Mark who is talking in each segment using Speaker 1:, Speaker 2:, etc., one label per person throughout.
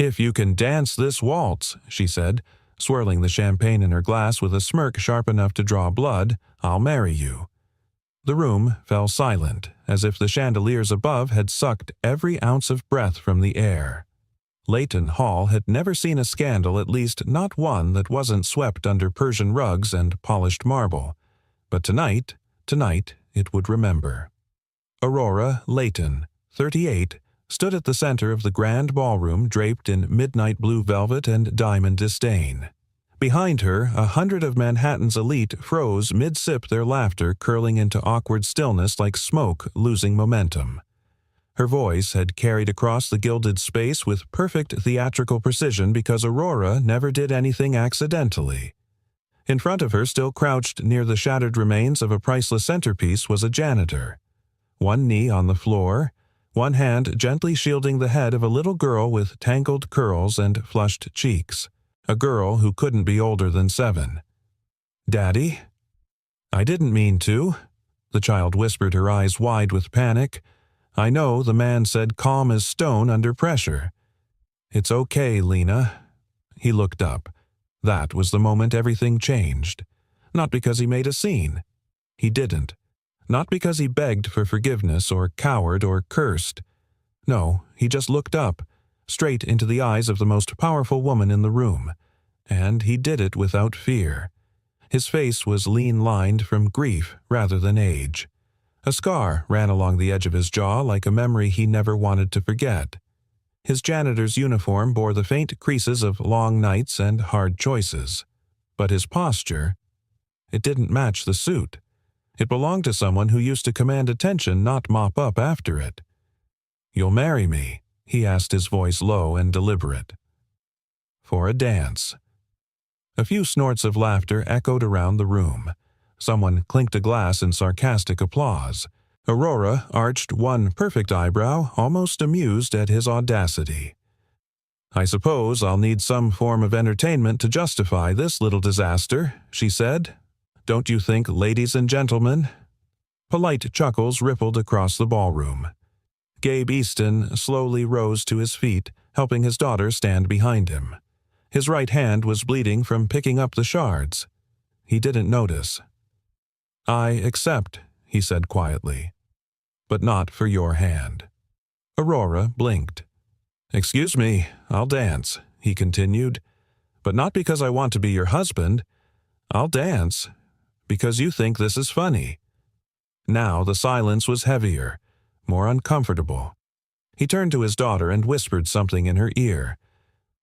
Speaker 1: "If you can dance this waltz," she said, swirling the champagne in her glass with a smirk sharp enough to draw blood, "I'll marry you." The room fell silent, as if the chandeliers above had sucked every ounce of breath from the air. Leighton Hall had never seen a scandal, at least not one that wasn't swept under Persian rugs and polished marble. But tonight it would remember. Aurora Leighton, 38, stood at the center of the grand ballroom draped in midnight blue velvet and diamond disdain. Behind her, 100 of Manhattan's elite froze mid-sip, their laughter curling into awkward stillness like smoke losing momentum. Her voice had carried across the gilded space with perfect theatrical precision because Aurora never did anything accidentally. In front of her, still crouched near the shattered remains of a priceless centerpiece, was a janitor. One knee on the floor, one hand gently shielding the head of a little girl with tangled curls and flushed cheeks. A girl who couldn't be older than 7. "Daddy?" "I didn't mean to," the child whispered, her eyes wide with panic. "I know," the man said, calm as stone under pressure. "It's okay, Lena." He looked up. That was the moment everything changed. Not because he made a scene. He didn't. Not because he begged for forgiveness or cowered or cursed. No, he just looked up, straight into the eyes of the most powerful woman in the room. And he did it without fear. His face was lean-lined from grief rather than age. A scar ran along the edge of his jaw like a memory he never wanted to forget. His janitor's uniform bore the faint creases of long nights and hard choices. But his posture, it didn't match the suit. It belonged to someone who used to command attention, not mop up after it. "You'll marry me?" he asked, his voice low and deliberate. "For a dance." A few snorts of laughter echoed around the room. Someone clinked a glass in sarcastic applause. Aurora arched one perfect eyebrow, almost amused at his audacity. "I suppose I'll need some form of entertainment to justify this little disaster," she said. "Don't you think, ladies and gentlemen?" Polite chuckles rippled across the ballroom. Gabe Easton slowly rose to his feet, helping his daughter stand behind him. His right hand was bleeding from picking up the shards. He didn't notice. "I accept," he said quietly. "But not for your hand." Aurora blinked. "Excuse me, I'll dance," he continued. "But not because I want to be your husband. I'll dance because you think this is funny." Now the silence was heavier, more uncomfortable. He turned to his daughter and whispered something in her ear.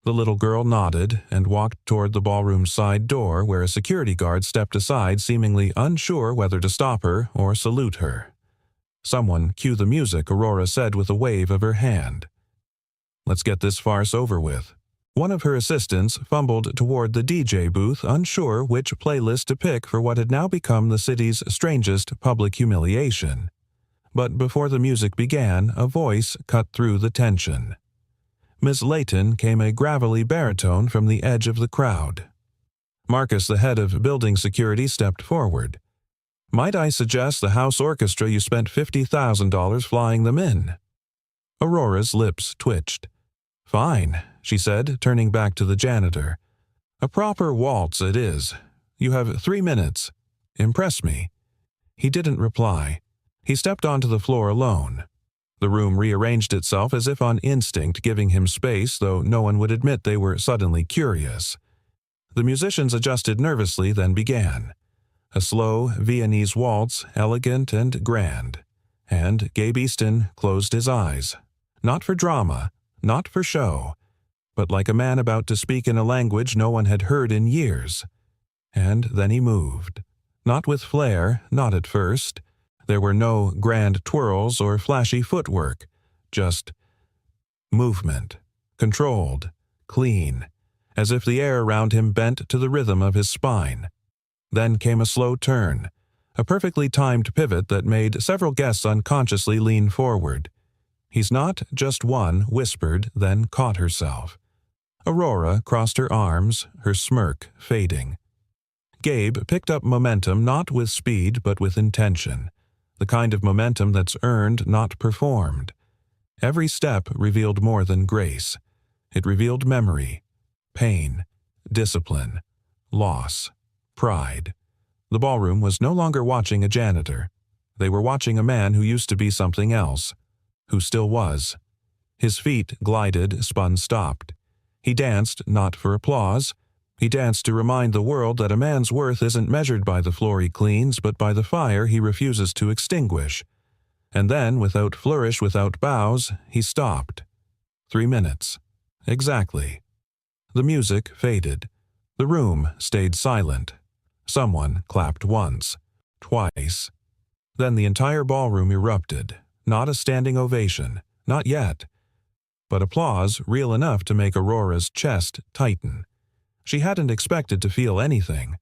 Speaker 1: The little girl nodded and walked toward the ballroom's side door, where a security guard stepped aside, seemingly unsure whether to stop her or salute her. "Someone cue the music," Aurora said with a wave of her hand. "Let's get this farce over with." One of her assistants fumbled toward the DJ booth, unsure which playlist to pick for what had now become the city's strangest public humiliation. But before the music began, a voice cut through the tension. Miss Leighton came a gravelly baritone from the edge of the crowd. Marcus, the head of building security, stepped forward. "Might I suggest the house orchestra you spent $50,000 flying them in?" Aurora's lips twitched. "Fine," she said, turning back to the janitor. "A proper waltz it is. You have 3 minutes. Impress me." He didn't reply. He stepped onto the floor alone. The room rearranged itself as if on instinct, giving him space, though no one would admit they were suddenly curious. The musicians adjusted nervously, then began. A slow Viennese waltz, elegant and grand. And Gabe Easton closed his eyes. Not for drama, not for show, but like a man about to speak in a language no one had heard in years. And then he moved. Not with flair, not at first. There were no grand twirls or flashy footwork, just movement, controlled, clean, as if the air around him bent to the rhythm of his spine. Then came a slow turn, a perfectly timed pivot that made several guests unconsciously lean forward. "He's not just one," whispered, then caught herself. Aurora crossed her arms, her smirk fading. Gabe picked up momentum not with speed but with intention. The kind of momentum that's earned, not performed. Every step revealed more than grace. It revealed memory, pain, discipline, loss, pride. The ballroom was no longer watching a janitor. They were watching a man who used to be something else, who still was. His feet glided, spun, stopped. He danced not for applause. He danced to remind the world that a man's worth isn't measured by the floor he cleans, but by the fire he refuses to extinguish. And then, without flourish, without bows, he stopped. 3 minutes. Exactly. The music faded. The room stayed silent. Someone clapped once, twice. Then the entire ballroom erupted. Not a standing ovation, not yet, but applause real enough to make Aurora's chest tighten. She hadn't expected to feel anything.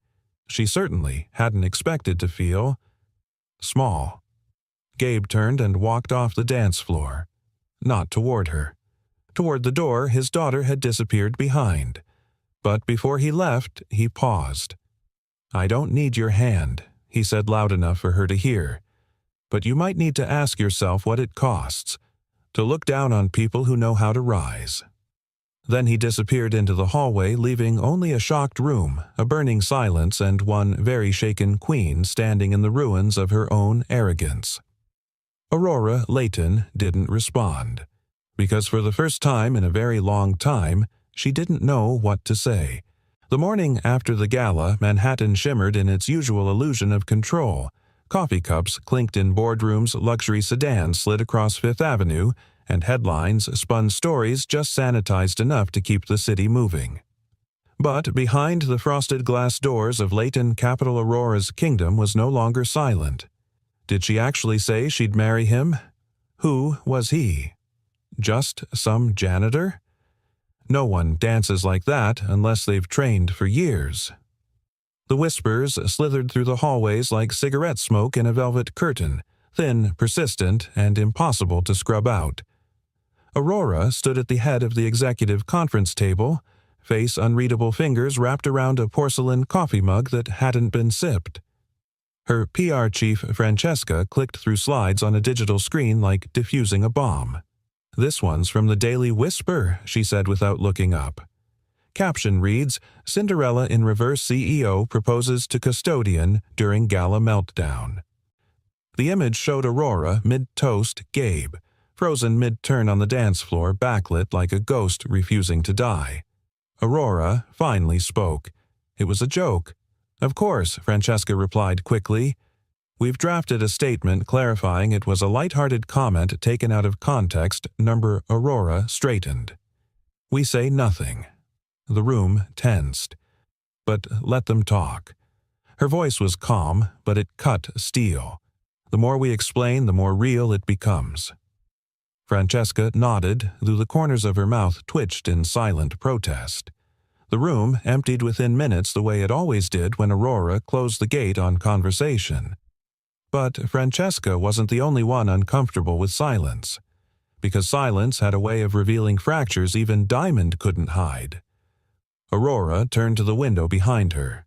Speaker 1: She certainly hadn't expected to feel small. Gabe turned and walked off the dance floor. Not toward her. Toward the door his daughter had disappeared behind. But before he left, he paused. "I don't need your hand," he said loud enough for her to hear. "But you might need to ask yourself what it costs to look down on people who know how to rise." Then he disappeared into the hallway, leaving only a shocked room, a burning silence, and one very shaken queen standing in the ruins of her own arrogance. Aurora Layton didn't respond, because for the first time in a very long time, she didn't know what to say. The morning after the gala, Manhattan shimmered in its usual illusion of control. Coffee cups clinked in boardrooms, luxury sedans slid across Fifth Avenue, and headlines spun stories just sanitized enough to keep the city moving. But behind the frosted glass doors of Layton Capital Aurora's kingdom was no longer silent. Did she actually say she'd marry him? Who was he? Just some janitor? No one dances like that unless they've trained for years. The whispers slithered through the hallways like cigarette smoke in a velvet curtain, thin, persistent, and impossible to scrub out. Aurora stood at the head of the executive conference table, face unreadable fingers wrapped around a porcelain coffee mug that hadn't been sipped. Her PR chief, Francesca, clicked through slides on a digital screen like diffusing a bomb. "This one's from the Daily Whisper," she said without looking up. Caption reads, "Cinderella in reverse CEO proposes to custodian during gala meltdown." The image showed Aurora, mid-toast, Gabe, frozen mid-turn on the dance floor, backlit like a ghost refusing to die. Aurora finally spoke. "It was a joke." "Of course," Francesca replied quickly. "We've drafted a statement clarifying it was a light-hearted comment taken out of context." Number Aurora straightened. "We say nothing." The room tensed. "But let them talk." Her voice was calm, but it cut steel. "The more we explain, the more real it becomes." Francesca nodded, though the corners of her mouth twitched in silent protest. The room emptied within minutes the way it always did when Aurora closed the gate on conversation. But Francesca wasn't the only one uncomfortable with silence, because silence had a way of revealing fractures even Diamond couldn't hide. Aurora turned to the window behind her.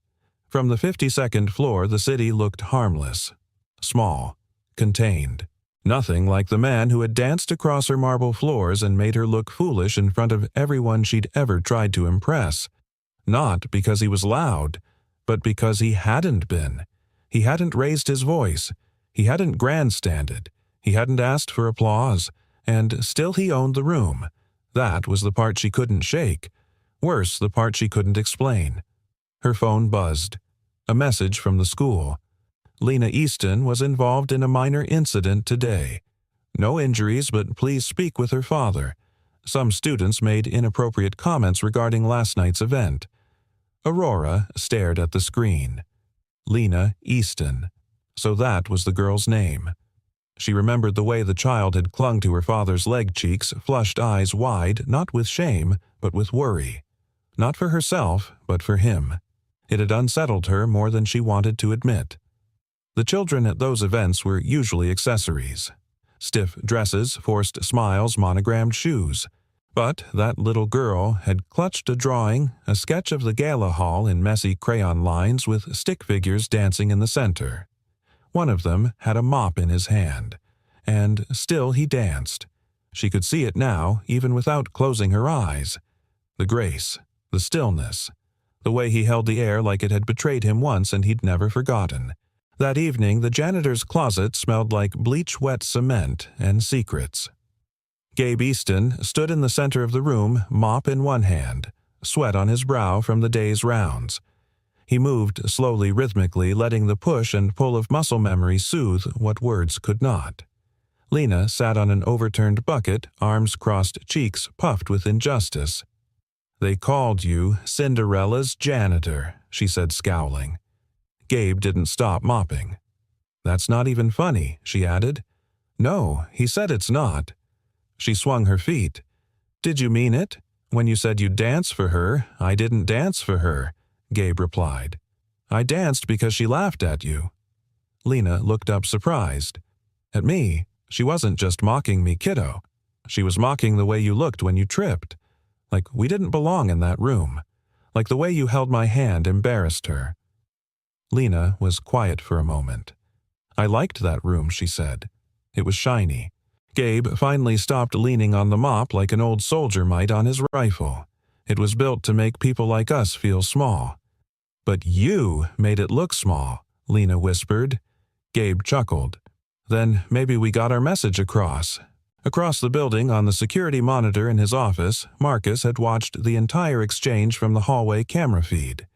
Speaker 1: From the 52nd floor, the city looked harmless, small, contained. Nothing like the man who had danced across her marble floors and made her look foolish in front of everyone she'd ever tried to impress. Not because he was loud, but because he hadn't been. He hadn't raised his voice. He hadn't grandstanded. He hadn't asked for applause. And still he owned the room. That was the part she couldn't shake. Worse, the part she couldn't explain. Her phone buzzed. A message from the school. Lena Easton was involved in a minor incident today. No injuries, but please speak with her father. Some students made inappropriate comments regarding last night's event. Aurora stared at the screen. Lena Easton. So that was the girl's name. She remembered the way the child had clung to her father's leg cheeks, flushed eyes wide, not with shame, but with worry. Not for herself, but for him. It had unsettled her more than she wanted to admit. The children at those events were usually accessories. Stiff dresses, forced smiles, monogrammed shoes. But that little girl had clutched a drawing, a sketch of the gala hall in messy crayon lines with stick figures dancing in the center. One of them had a mop in his hand. And still he danced. She could see it now, even without closing her eyes. The grace, the stillness, the way he held the air like it had betrayed him once and he'd never forgotten. That evening, the janitor's closet smelled like bleach-wet cement and secrets. Gabe Easton stood in the center of the room, mop in one hand, sweat on his brow from the day's rounds. He moved slowly, rhythmically, letting the push and pull of muscle memory soothe what words could not. Lena sat on an overturned bucket, arms crossed, cheeks puffed with injustice. "They called you Cinderella's janitor," she said, scowling. Gabe didn't stop mopping. "That's not even funny," she added. "No, he said it's not." She swung her feet. "Did you mean it? When you said you'd dance for her, I didn't dance for her," Gabe replied. "I danced because she laughed at you." Lena looked up surprised. "At me? She wasn't just mocking me, kiddo. She was mocking the way you looked when you tripped. Like we didn't belong in that room. Like the way you held my hand embarrassed her." Lena was quiet for a moment. "I liked that room," she said. It was shiny. Gabe finally stopped leaning on the mop like an old soldier might on his rifle. It was built to make people like us feel small. "But you made it look small," Lena whispered. Gabe chuckled. "Then maybe we got our message across." Across the building, on the security monitor in his office, Marcus had watched the entire exchange from the hallway camera feed.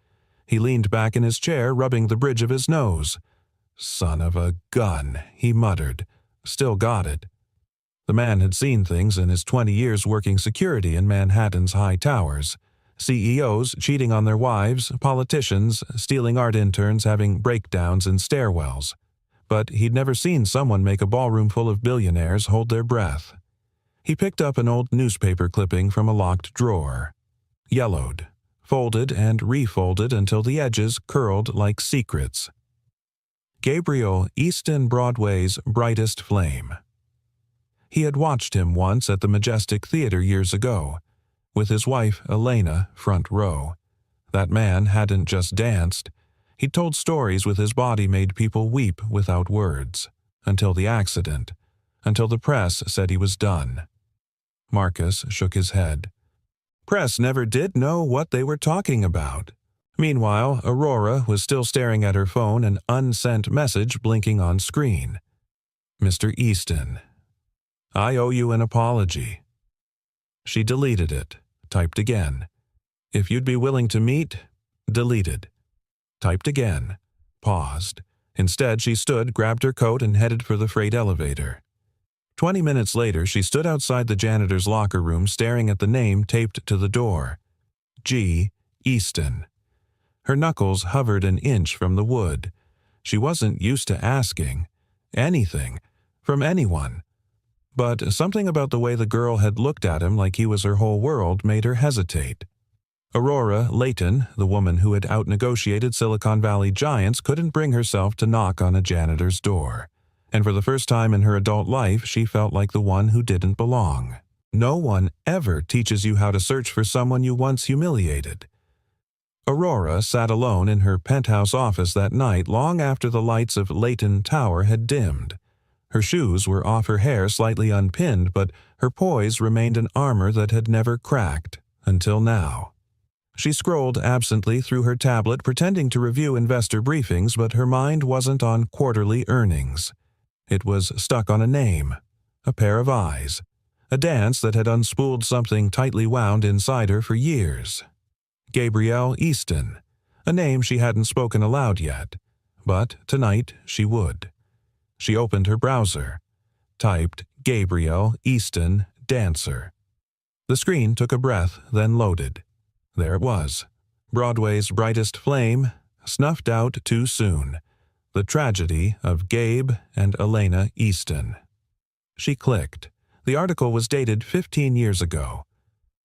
Speaker 1: He leaned back in his chair, rubbing the bridge of his nose. "Son of a gun," he muttered. "Still got it." The man had seen things in his 20 years working security in Manhattan's high towers. CEOs cheating on their wives, politicians stealing art interns, having breakdowns in stairwells. But he'd never seen someone make a ballroom full of billionaires hold their breath. He picked up an old newspaper clipping from a locked drawer. Yellowed, folded and refolded until the edges curled like secrets. Gabriel Easton Broadway's brightest flame. He had watched him once at the Majestic Theater years ago, with his wife Elena front row. That man hadn't just danced. He'd told stories with his body made people weep without words. Until the accident. Until the press said he was done. Marcus shook his head. Press never did know what they were talking about. Meanwhile, Aurora was still staring at her phone, an unsent message blinking on screen. "Mr. Easton, I owe you an apology." She deleted it, typed again. "If you'd be willing to meet," deleted. Typed again, paused. Instead, she stood, grabbed her coat, and headed for the freight elevator. 20 minutes later, she stood outside the janitor's locker room, staring at the name taped to the door. G. Easton. Her knuckles hovered an inch from the wood. She wasn't used to asking anything from anyone. But something about the way the girl had looked at him like he was her whole world made her hesitate. Aurora Layton, the woman who had outnegotiated Silicon Valley giants, couldn't bring herself to knock on a janitor's door. And for the first time in her adult life, she felt like the one who didn't belong. No one ever teaches you how to search for someone you once humiliated. Aurora sat alone in her penthouse office that night long after the lights of Layton Tower had dimmed. Her shoes were off, her hair slightly unpinned, but her poise remained an armor that had never cracked, until now. She scrolled absently through her tablet, pretending to review investor briefings, but her mind wasn't on quarterly earnings. It was stuck on a name, a pair of eyes, a dance that had unspooled something tightly wound inside her for years. Gabrielle Easton, a name she hadn't spoken aloud yet, but tonight she would. She opened her browser, typed Gabrielle Easton Dancer. The screen took a breath, then loaded. There it was. Broadway's brightest flame, snuffed out too soon. The tragedy of Gabe and Elena Easton. She clicked. The article was dated 15 years ago.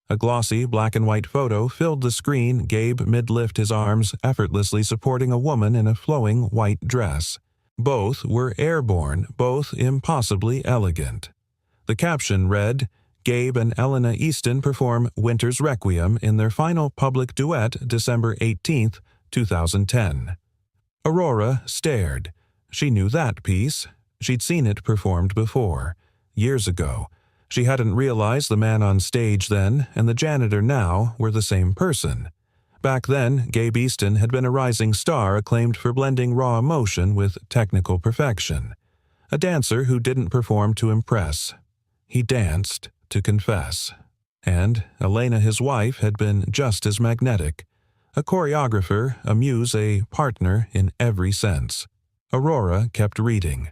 Speaker 1: A glossy black-and-white photo filled the screen, Gabe mid-lift his arms, effortlessly supporting a woman in a flowing white dress. Both were airborne, both impossibly elegant. The caption read, Gabe and Elena Easton perform Winter's Requiem in their final public duet December 18, 2010. Aurora stared. She knew that piece. She'd seen it performed before, years ago, She hadn't realized the man on stage then and the janitor now were the same person. Back then, Gabe Easton had been a rising star acclaimed for blending raw emotion with technical perfection. A dancer who didn't perform to impress. He danced to confess. And Elena, his wife, had been just as magnetic. A choreographer, a muse, a partner in every sense. Aurora kept reading.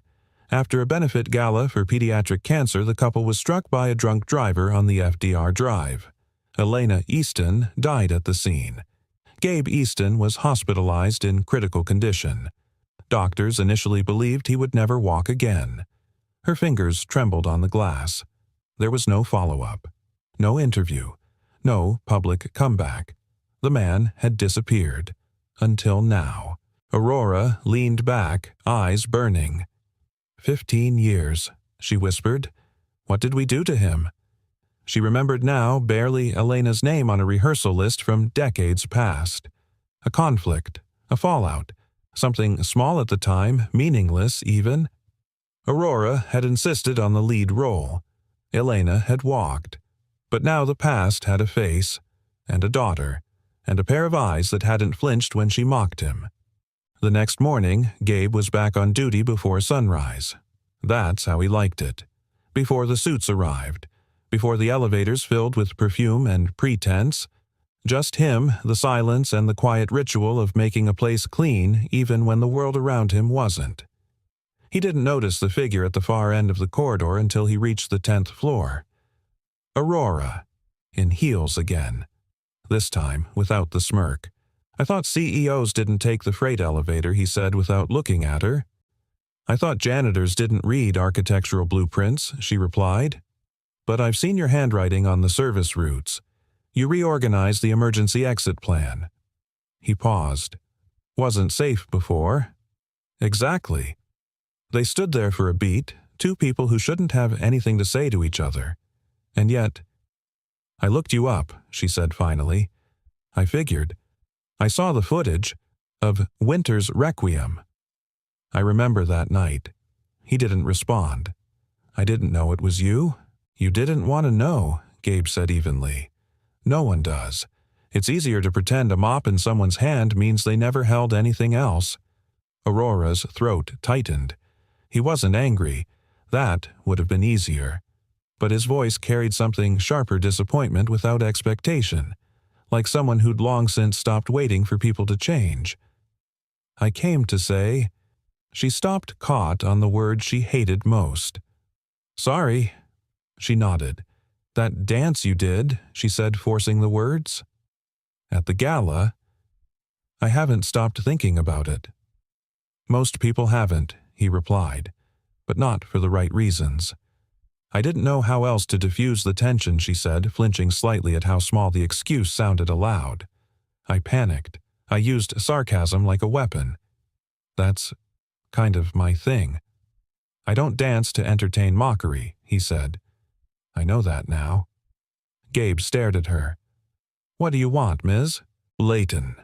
Speaker 1: After a benefit gala for pediatric cancer, the couple was struck by a drunk driver on the FDR Drive. Elena Easton died at the scene. Gabe Easton was hospitalized in critical condition. Doctors initially believed he would never walk again. Her fingers trembled on the glass. There was no follow-up. No interview. No public comeback. The man had disappeared. Until now. Aurora leaned back, eyes burning. 15 years, she whispered. What did we do to him? She remembered now barely Elena's name on a rehearsal list from decades past. A conflict, a fallout, something small at the time, meaningless even. Aurora had insisted on the lead role. Elena had walked. But now the past had a face, and a daughter, and a pair of eyes that hadn't flinched when she mocked him. The next morning, Gabe was back on duty before sunrise. That's how he liked it. Before the suits arrived. Before the elevators filled with perfume and pretense. Just him, the silence, and the quiet ritual of making a place clean even when the world around him wasn't. He didn't notice the figure at the far end of the corridor until he reached the 10th floor. Aurora, in heels again. This time without the smirk. I thought CEOs didn't take the freight elevator, he said without looking at her. I thought janitors didn't read architectural blueprints, she replied. But I've seen your handwriting on the service routes. You reorganized the emergency exit plan. He paused. Wasn't safe before. Exactly. They stood there for a beat, two people who shouldn't have anything to say to each other. And yet, I looked you up, she said finally. I figured. I saw the footage of Winter's Requiem. I remember that night. He didn't respond. I didn't know it was you. You didn't want to know, Gabe said evenly. No one does. It's easier to pretend a mop in someone's hand means they never held anything else. Aurora's throat tightened. He wasn't angry. That would have been easier. But his voice carried something sharper disappointment without expectation, like someone who'd long since stopped waiting for people to change. I came to say... She stopped, caught on the word she hated most. Sorry. She nodded. That dance you did, she said, forcing the words. At the gala, I haven't stopped thinking about it. Most people haven't, he replied, but not for the right reasons. I didn't know how else to diffuse the tension, she said, flinching slightly at how small the excuse sounded aloud. I panicked. I used sarcasm like a weapon. That's kind of my thing. I don't dance to entertain mockery, he said. I know that now. Gabe stared at her. What do you want, Ms. Layton?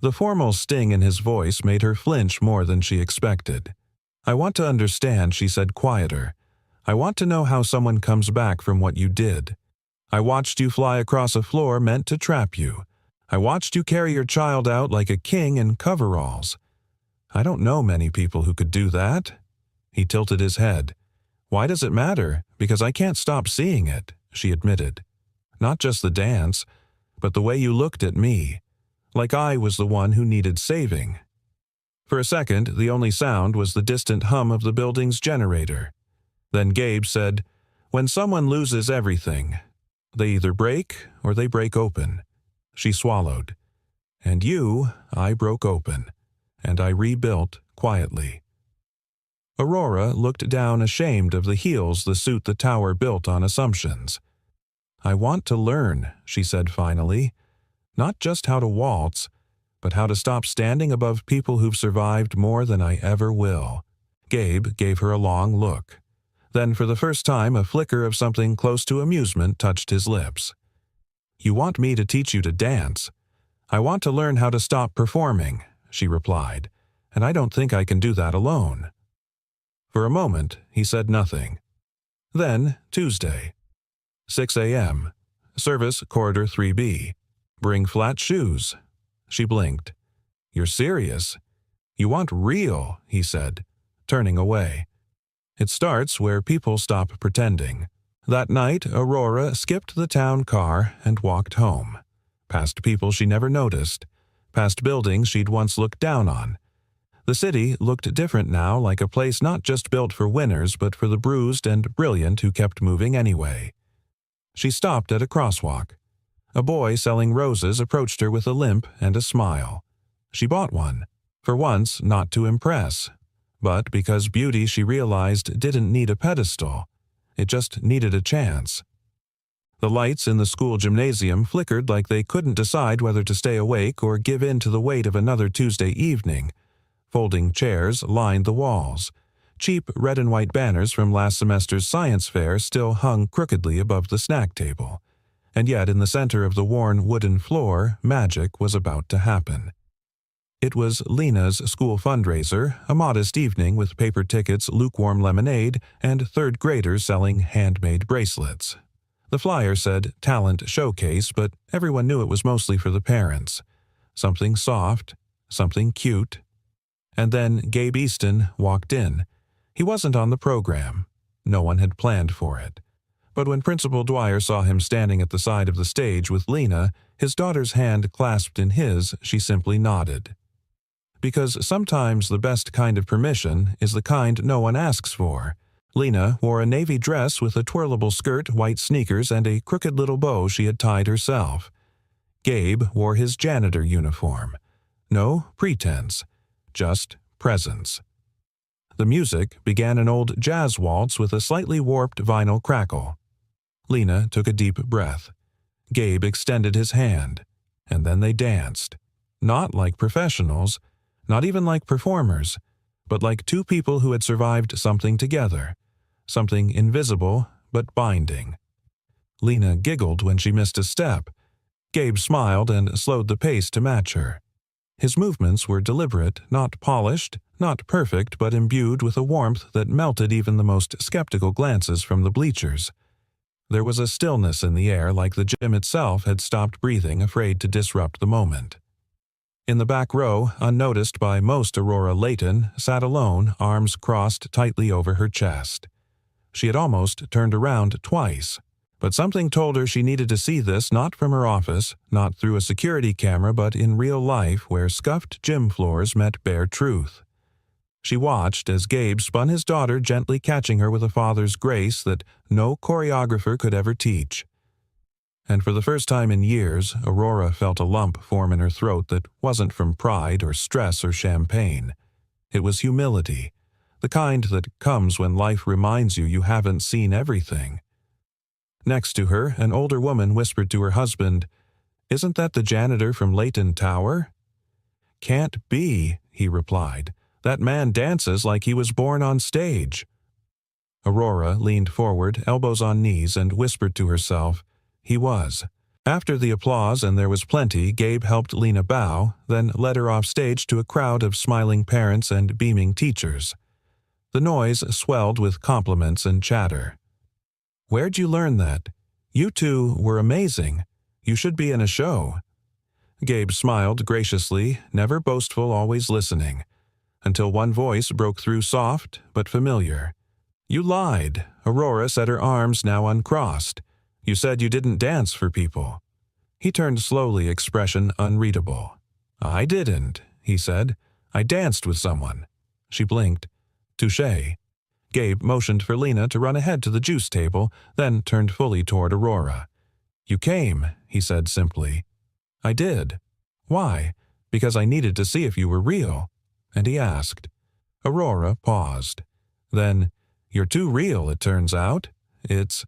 Speaker 1: The formal sting in his voice made her flinch more than she expected. I want to understand, she said, quieter. I want to know how someone comes back from what you did. I watched you fly across a floor meant to trap you. I watched you carry your child out like a king in coveralls. I don't know many people who could do that. He tilted his head. Why does it matter? Because I can't stop seeing it, she admitted. Not just the dance, but the way you looked at me. Like I was the one who needed saving. For a second, the only sound was the distant hum of the building's generator. Then Gabe said, when someone loses everything, they either break or they break open. She swallowed. And you, I broke open. And I rebuilt quietly. Aurora looked down ashamed of the heels the suit the tower built on assumptions. I want to learn, she said finally. Not just how to waltz, but how to stop standing above people who've survived more than I ever will. Gabe gave her a long look. Then for the first time a flicker of something close to amusement touched his lips. You want me to teach you to dance? I want to learn how to stop performing, she replied, and I don't think I can do that alone. For a moment, he said nothing. Then Tuesday. 6 a.m. Service Corridor 3B. Bring flat shoes. She blinked. You're serious? You want real, he said, turning away. It starts where people stop pretending. That night, Aurora skipped the town car and walked home. Past people she never noticed. Past buildings she'd once looked down on. The city looked different now, like a place not just built for winners but for the bruised and brilliant who kept moving anyway. She stopped at a crosswalk. A boy selling roses approached her with a limp and a smile. She bought one, for once not to impress, but because beauty, she realized, didn't need a pedestal. It just needed a chance. The lights in the school gymnasium flickered like they couldn't decide whether to stay awake or give in to the weight of another Tuesday evening. Folding chairs lined the walls. Cheap red and white banners from last semester's science fair still hung crookedly above the snack table. And yet in the center of the worn wooden floor, magic was about to happen. It was Lena's school fundraiser, a modest evening with paper tickets, lukewarm lemonade, and third graders selling handmade bracelets. The flyer said Talent Showcase, but everyone knew it was mostly for the parents. Something soft, something cute. And then Gabe Easton walked in. He wasn't on the program. No one had planned for it. But when Principal Dwyer saw him standing at the side of the stage with Lena, his daughter's hand clasped in his, she simply nodded. Because sometimes the best kind of permission is the kind no one asks for. Lena wore a navy dress with a twirlable skirt, white sneakers, and a crooked little bow she had tied herself. Gabe wore his janitor uniform. No pretense, just presence. The music began an old jazz waltz with a slightly warped vinyl crackle. Lena took a deep breath. Gabe extended his hand, and then they danced. Not like professionals, not even like performers, but like two people who had survived something together, something invisible but binding. Lena giggled when she missed a step. Gabe smiled and slowed the pace to match her. His movements were deliberate, not polished, not perfect, but imbued with a warmth that melted even the most skeptical glances from the bleachers. There was a stillness in the air, like the gym itself had stopped breathing, afraid to disrupt the moment. In the back row, unnoticed by most, Aurora Layton sat alone, arms crossed tightly over her chest. She had almost turned around twice, but something told her she needed to see this not from her office, not through a security camera, but in real life where scuffed gym floors met bare truth. She watched as Gabe spun his daughter, gently catching her with a father's grace that no choreographer could ever teach. And for the first time in years, Aurora felt a lump form in her throat that wasn't from pride or stress or champagne. It was humility, the kind that comes when life reminds you haven't seen everything. Next to her, an older woman whispered to her husband, "Isn't that the janitor from Layton Tower?" "Can't be," he replied. "That man dances like he was born on stage." Aurora leaned forward, elbows on knees, and whispered to herself, "He was." After the applause, and there was plenty, Gabe helped Lena bow, then led her off stage to a crowd of smiling parents and beaming teachers. The noise swelled with compliments and chatter. "Where'd you learn that? You two were amazing. You should be in a show." Gabe smiled graciously, never boastful, always listening, until one voice broke through, soft but familiar. "You lied." Aurora said, her arms now uncrossed. "You said you didn't dance for people." He turned slowly, expression unreadable. "I didn't," he said. "I danced with someone." She blinked. "Touché." Gabe motioned for Lena to run ahead to the juice table, then turned fully toward Aurora. "You came," he said simply. "I did." "Why?" "Because I needed to see if you were real." And he asked. Aurora paused. Then, "You're too real, it turns out. It's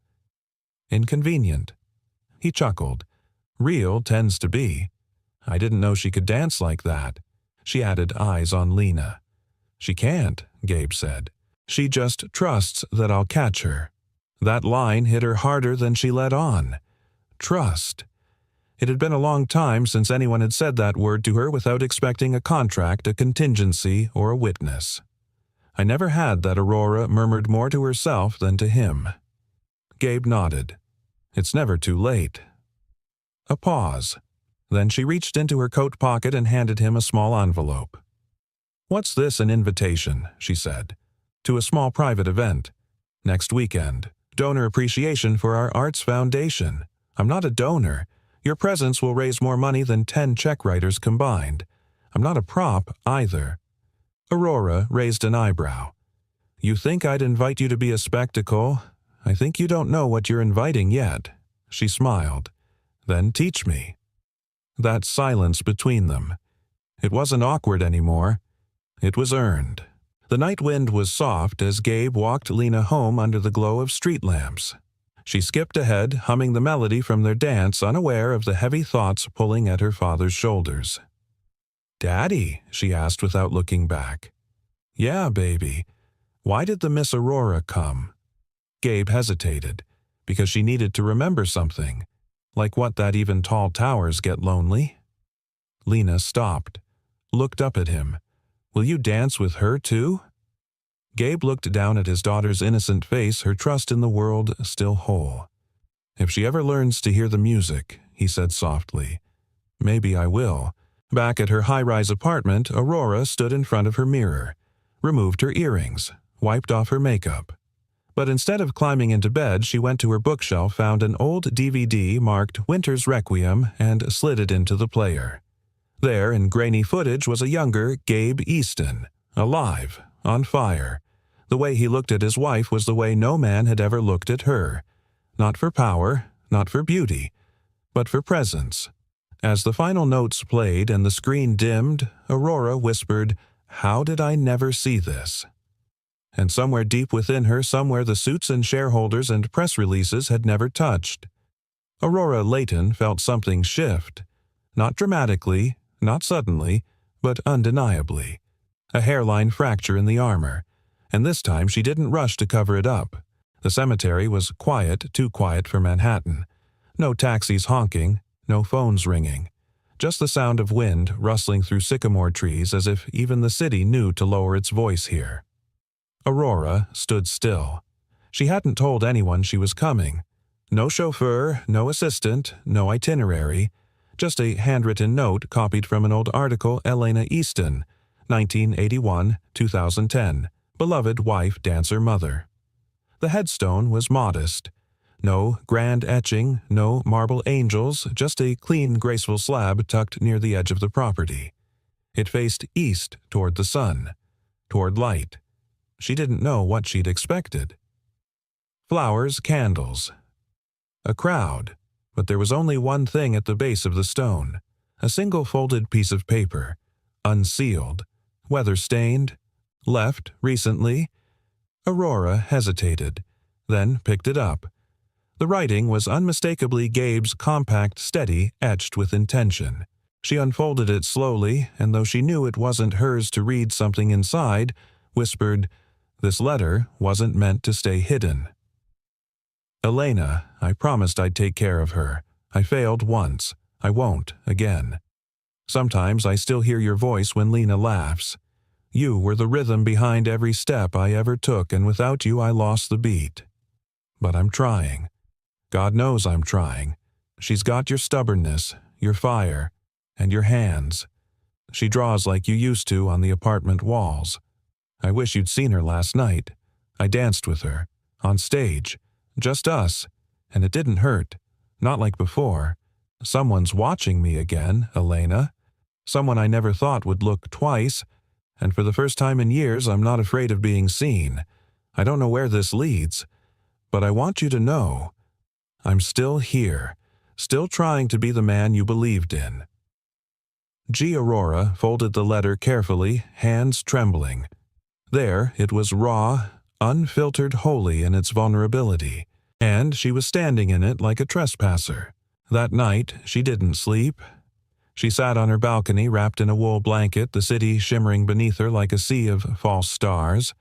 Speaker 1: inconvenient." He chuckled. "Real tends to be." "I didn't know she could dance like that." She added, eyes on Lena. "She can't," Gabe said. "She just trusts that I'll catch her." That line hit her harder than she let on. Trust. It had been a long time since anyone had said that word to her without expecting a contract, a contingency, or a witness. "I never had that," Aurora murmured more to herself than to him. Gabe nodded. It's never too late. A pause. Then she reached into her coat pocket and handed him a small envelope. What's this, an invitation, she said, to a small private event. Next weekend. Donor appreciation for our Arts Foundation. I'm not a donor. Your presence will raise more money than 10 check writers combined. I'm not a prop, either. Aurora raised an eyebrow. You think I'd invite you to be a spectacle? I think you don't know what you're inviting yet. She smiled. Then teach me. That silence between them. It wasn't awkward anymore. It was earned. The night wind was soft as Gabe walked Lena home under the glow of street lamps. She skipped ahead, humming the melody from their dance, unaware of the heavy thoughts pulling at her father's shoulders. "Daddy?" she asked without looking back. "Yeah, baby. Why did the Miss Aurora come?" Gabe hesitated, because she needed to remember something, like what that even tall towers get lonely. Lena stopped, looked up at him. "Will you dance with her too?" Gabe looked down at his daughter's innocent face, her trust in the world still whole. "If she ever learns to hear the music," he said softly, "maybe I will." Back at her high-rise apartment, Aurora stood in front of her mirror, removed her earrings, wiped off her makeup. But instead of climbing into bed, she went to her bookshelf, found an old DVD marked Winter's Requiem, and slid it into the player. There, in grainy footage, was a younger Gabe Easton, alive, on fire. The way he looked at his wife was the way no man had ever looked at her. Not for power, not for beauty, but for presence. As the final notes played and the screen dimmed, Aurora whispered, "How did I never see this?" And somewhere deep within her, somewhere the suits and shareholders and press releases had never touched. Aurora Layton felt something shift. Not dramatically, not suddenly, but undeniably. A hairline fracture in the armor. And this time she didn't rush to cover it up. The cemetery was quiet, too quiet for Manhattan. No taxis honking, no phones ringing. Just the sound of wind rustling through sycamore trees as if even the city knew to lower its voice here. Aurora stood still. She hadn't told anyone she was coming. No chauffeur, no assistant, no itinerary. Just a handwritten note copied from an old article, Elena Easton, 1981-2010, beloved wife, dancer, mother. The headstone was modest. No grand etching, no marble angels, just a clean, graceful slab tucked near the edge of the property. It faced east toward the sun, toward light. She didn't know what she'd expected. Flowers, candles. A crowd, but there was only one thing at the base of the stone. A single folded piece of paper, unsealed, weather-stained, left recently. Aurora hesitated, then picked it up. The writing was unmistakably Gabe's, compact, steady, etched with intention. She unfolded it slowly, and though she knew it wasn't hers to read, something inside whispered, "This letter wasn't meant to stay hidden. Elena, I promised I'd take care of her. I failed once. I won't again. Sometimes I still hear your voice when Lena laughs. You were the rhythm behind every step I ever took, and without you I lost the beat. But I'm trying. God knows I'm trying. She's got your stubbornness, your fire, and your hands. She draws like you used to on the apartment walls. I wish you'd seen her last night. I danced with her, on stage, just us, and it didn't hurt, not like before. Someone's watching me again, Elena. Someone I never thought would look twice, and for the first time in years I'm not afraid of being seen. I don't know where this leads, but I want you to know I'm still here, still trying to be the man you believed in." G. Aurora folded the letter carefully, hands trembling. There it was, raw, unfiltered, wholly in its vulnerability, and she was standing in it like a trespasser. That night she didn't sleep. She sat on her balcony wrapped in a wool blanket, the city shimmering beneath her like a sea of false stars.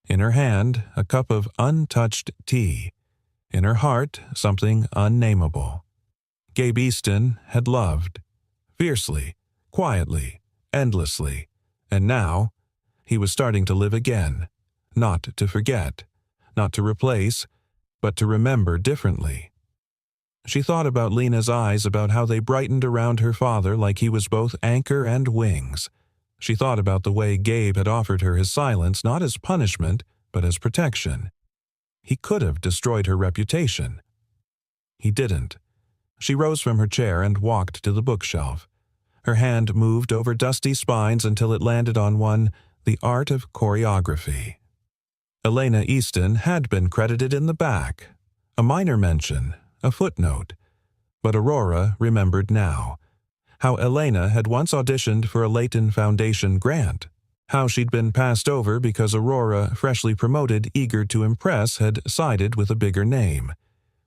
Speaker 1: In her hand, a cup of untouched tea. In her heart, something unnameable. Gabe Easton had loved. Fiercely, quietly, endlessly. And now, he was starting to live again. Not to forget. Not to replace. but to remember differently. She thought about Lena's eyes, about how they brightened around her father like he was both anchor and wings. She thought about the way Gabe had offered her his silence not as punishment, but as protection. He could have destroyed her reputation. He didn't. She rose from her chair and walked to the bookshelf. Her hand moved over dusty spines until it landed on one, The Art of Choreography. Elena Easton had been credited in the back. A minor mention, a footnote. But Aurora remembered now. How Elena had once auditioned for a Layton Foundation grant. How she'd been passed over because Aurora, freshly promoted, eager to impress, had sided with a bigger name.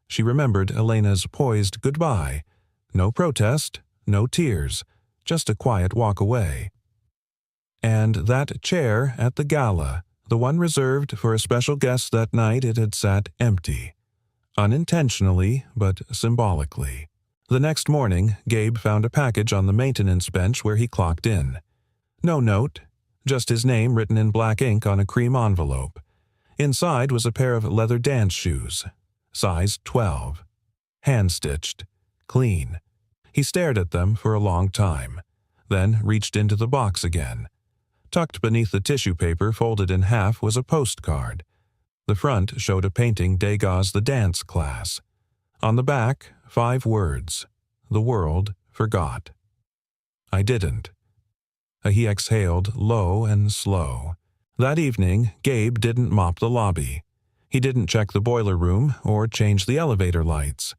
Speaker 1: She remembered Elena's poised goodbye. No protest, no tears, just a quiet walk away. And that chair at the gala, the one reserved for a special guest that night, it had sat empty. Unintentionally, but symbolically. The next morning, Gabe found a package on the maintenance bench where he clocked in. No note, just his name written in black ink on a cream envelope. Inside was a pair of leather dance shoes, size 12. Hand-stitched, clean. He stared at them for a long time, then reached into the box again. Tucked beneath the tissue paper folded in half was a postcard. The front showed a painting Degas' The Dance Class. On the back, 5 words. The world forgot. I didn't. He exhaled low and slow. That evening, Gabe didn't mop the lobby. He didn't check the boiler room or change the elevator lights.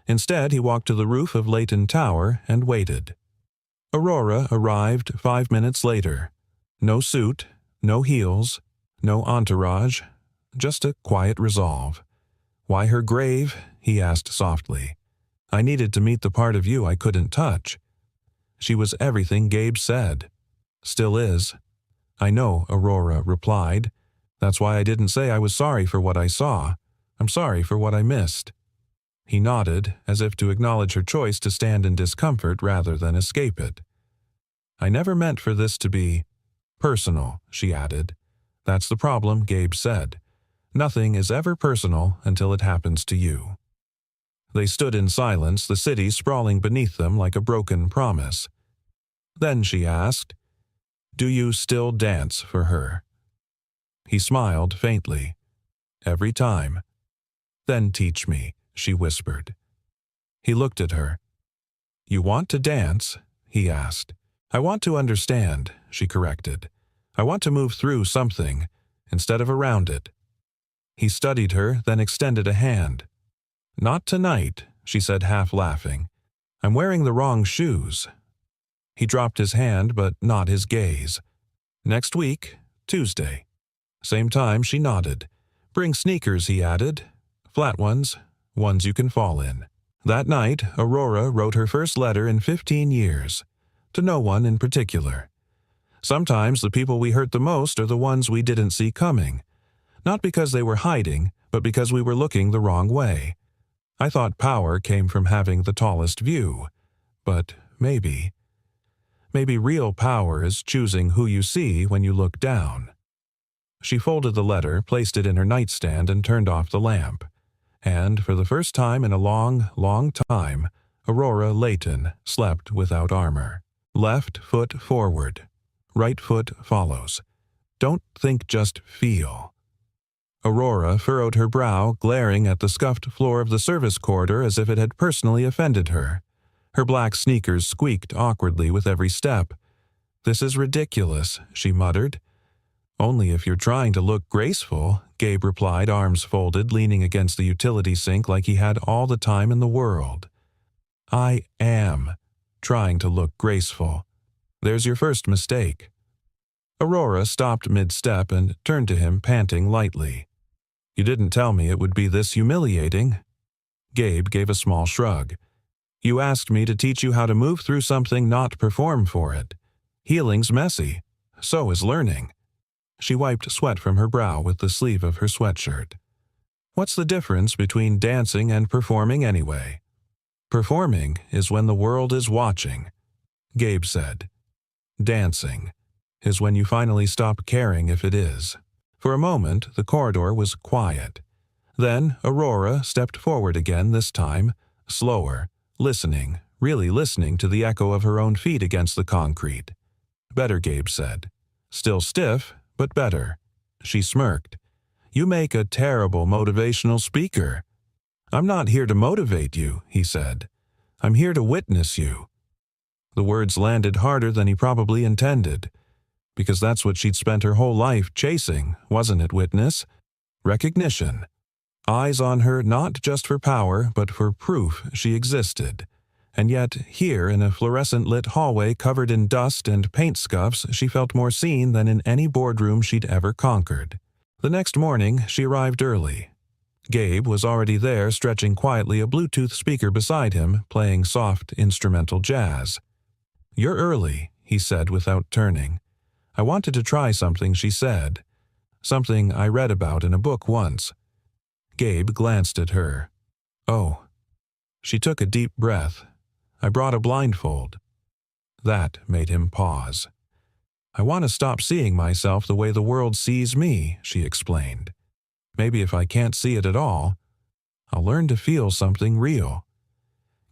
Speaker 1: Instead, he walked to the roof of Layton Tower and waited. Aurora arrived 5 minutes later. No suit, no heels, no entourage, just a quiet resolve. Why her grave? He asked softly. I needed to meet the part of you I couldn't touch. She was everything Gabe said. Still is. I know, Aurora replied. That's why I didn't say I was sorry for what I saw. I'm sorry for what I missed. He nodded, as if to acknowledge her choice to stand in discomfort rather than escape it. I never meant for this to be personal, she added. That's the problem, Gabe said. Nothing is ever personal until it happens to you. They stood in silence, the city sprawling beneath them like a broken promise. Then she asked, Do you still dance for her? He smiled faintly. Every time. Then teach me, she whispered. He looked at her. You want to dance? He asked. I want to understand, she corrected. I want to move through something, instead of around it. He studied her, then extended a hand. Not tonight, she said, half laughing. I'm wearing the wrong shoes. He dropped his hand, but not his gaze. Next week, Tuesday. Same time, she nodded. Bring sneakers, he added. Flat ones you can fall in. That night, Aurora wrote her first letter in 15 years. To no one in particular. Sometimes the people we hurt the most are the ones we didn't see coming. Not because they were hiding, but because we were looking the wrong way. I thought power came from having the tallest view. But maybe real power is choosing who you see when you look down. She folded the letter, placed it in her nightstand, and turned off the lamp. And, for the first time in a long, long time, Aurora Layton slept without armor. Left foot forward. Right foot follows. Don't think, just feel. Aurora furrowed her brow, glaring at the scuffed floor of the service corridor as if it had personally offended her. Her black sneakers squeaked awkwardly with every step. This is ridiculous, she muttered. Only if you're trying to look graceful, Gabe replied, arms folded, leaning against the utility sink like he had all the time in the world. I am trying to look graceful. There's your first mistake. Aurora stopped mid-step and turned to him, panting lightly. You didn't tell me it would be this humiliating. Gabe gave a small shrug. You asked me to teach you how to move through something, not perform for it. Healing's messy. So is learning. She wiped sweat from her brow with the sleeve of her sweatshirt. What's the difference between dancing and performing anyway? Performing is when the world is watching, Gabe said. Dancing is when you finally stop caring if it is. For a moment, the corridor was quiet. Then Aurora stepped forward again this time, slower, listening, really listening to the echo of her own feet against the concrete. "Better," Gabe said. "Still stiff, but better." She smirked. "You make a terrible motivational speaker." "I'm not here to motivate you," he said. "I'm here to witness you." The words landed harder than he probably intended, because that's what she'd spent her whole life chasing, wasn't it, witness? Recognition. Eyes on her not just for power, but for proof she existed. And yet, here in a fluorescent-lit hallway covered in dust and paint scuffs, she felt more seen than in any boardroom she'd ever conquered. The next morning, she arrived early. Gabe was already there, stretching quietly, a Bluetooth speaker beside him, playing soft instrumental jazz. "You're early," he said without turning. "I wanted to try something," she said. "Something I read about in a book once." Gabe glanced at her. "Oh." She took a deep breath. "I brought a blindfold." That made him pause. "I want to stop seeing myself the way the world sees me," she explained. "Maybe if I can't see it at all, I'll learn to feel something real."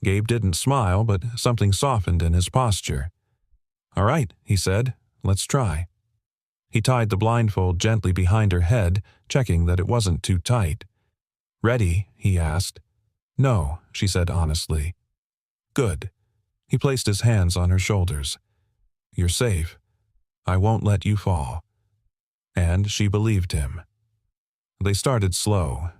Speaker 1: Gabe didn't smile, but something softened in his posture. "All right," he said. "Let's try." He tied the blindfold gently behind her head, checking that it wasn't too tight. "Ready?" he asked. "No," she said honestly. "Good." He placed his hands on her shoulders. "You're safe. I won't let you fall." And she believed him. They started slow.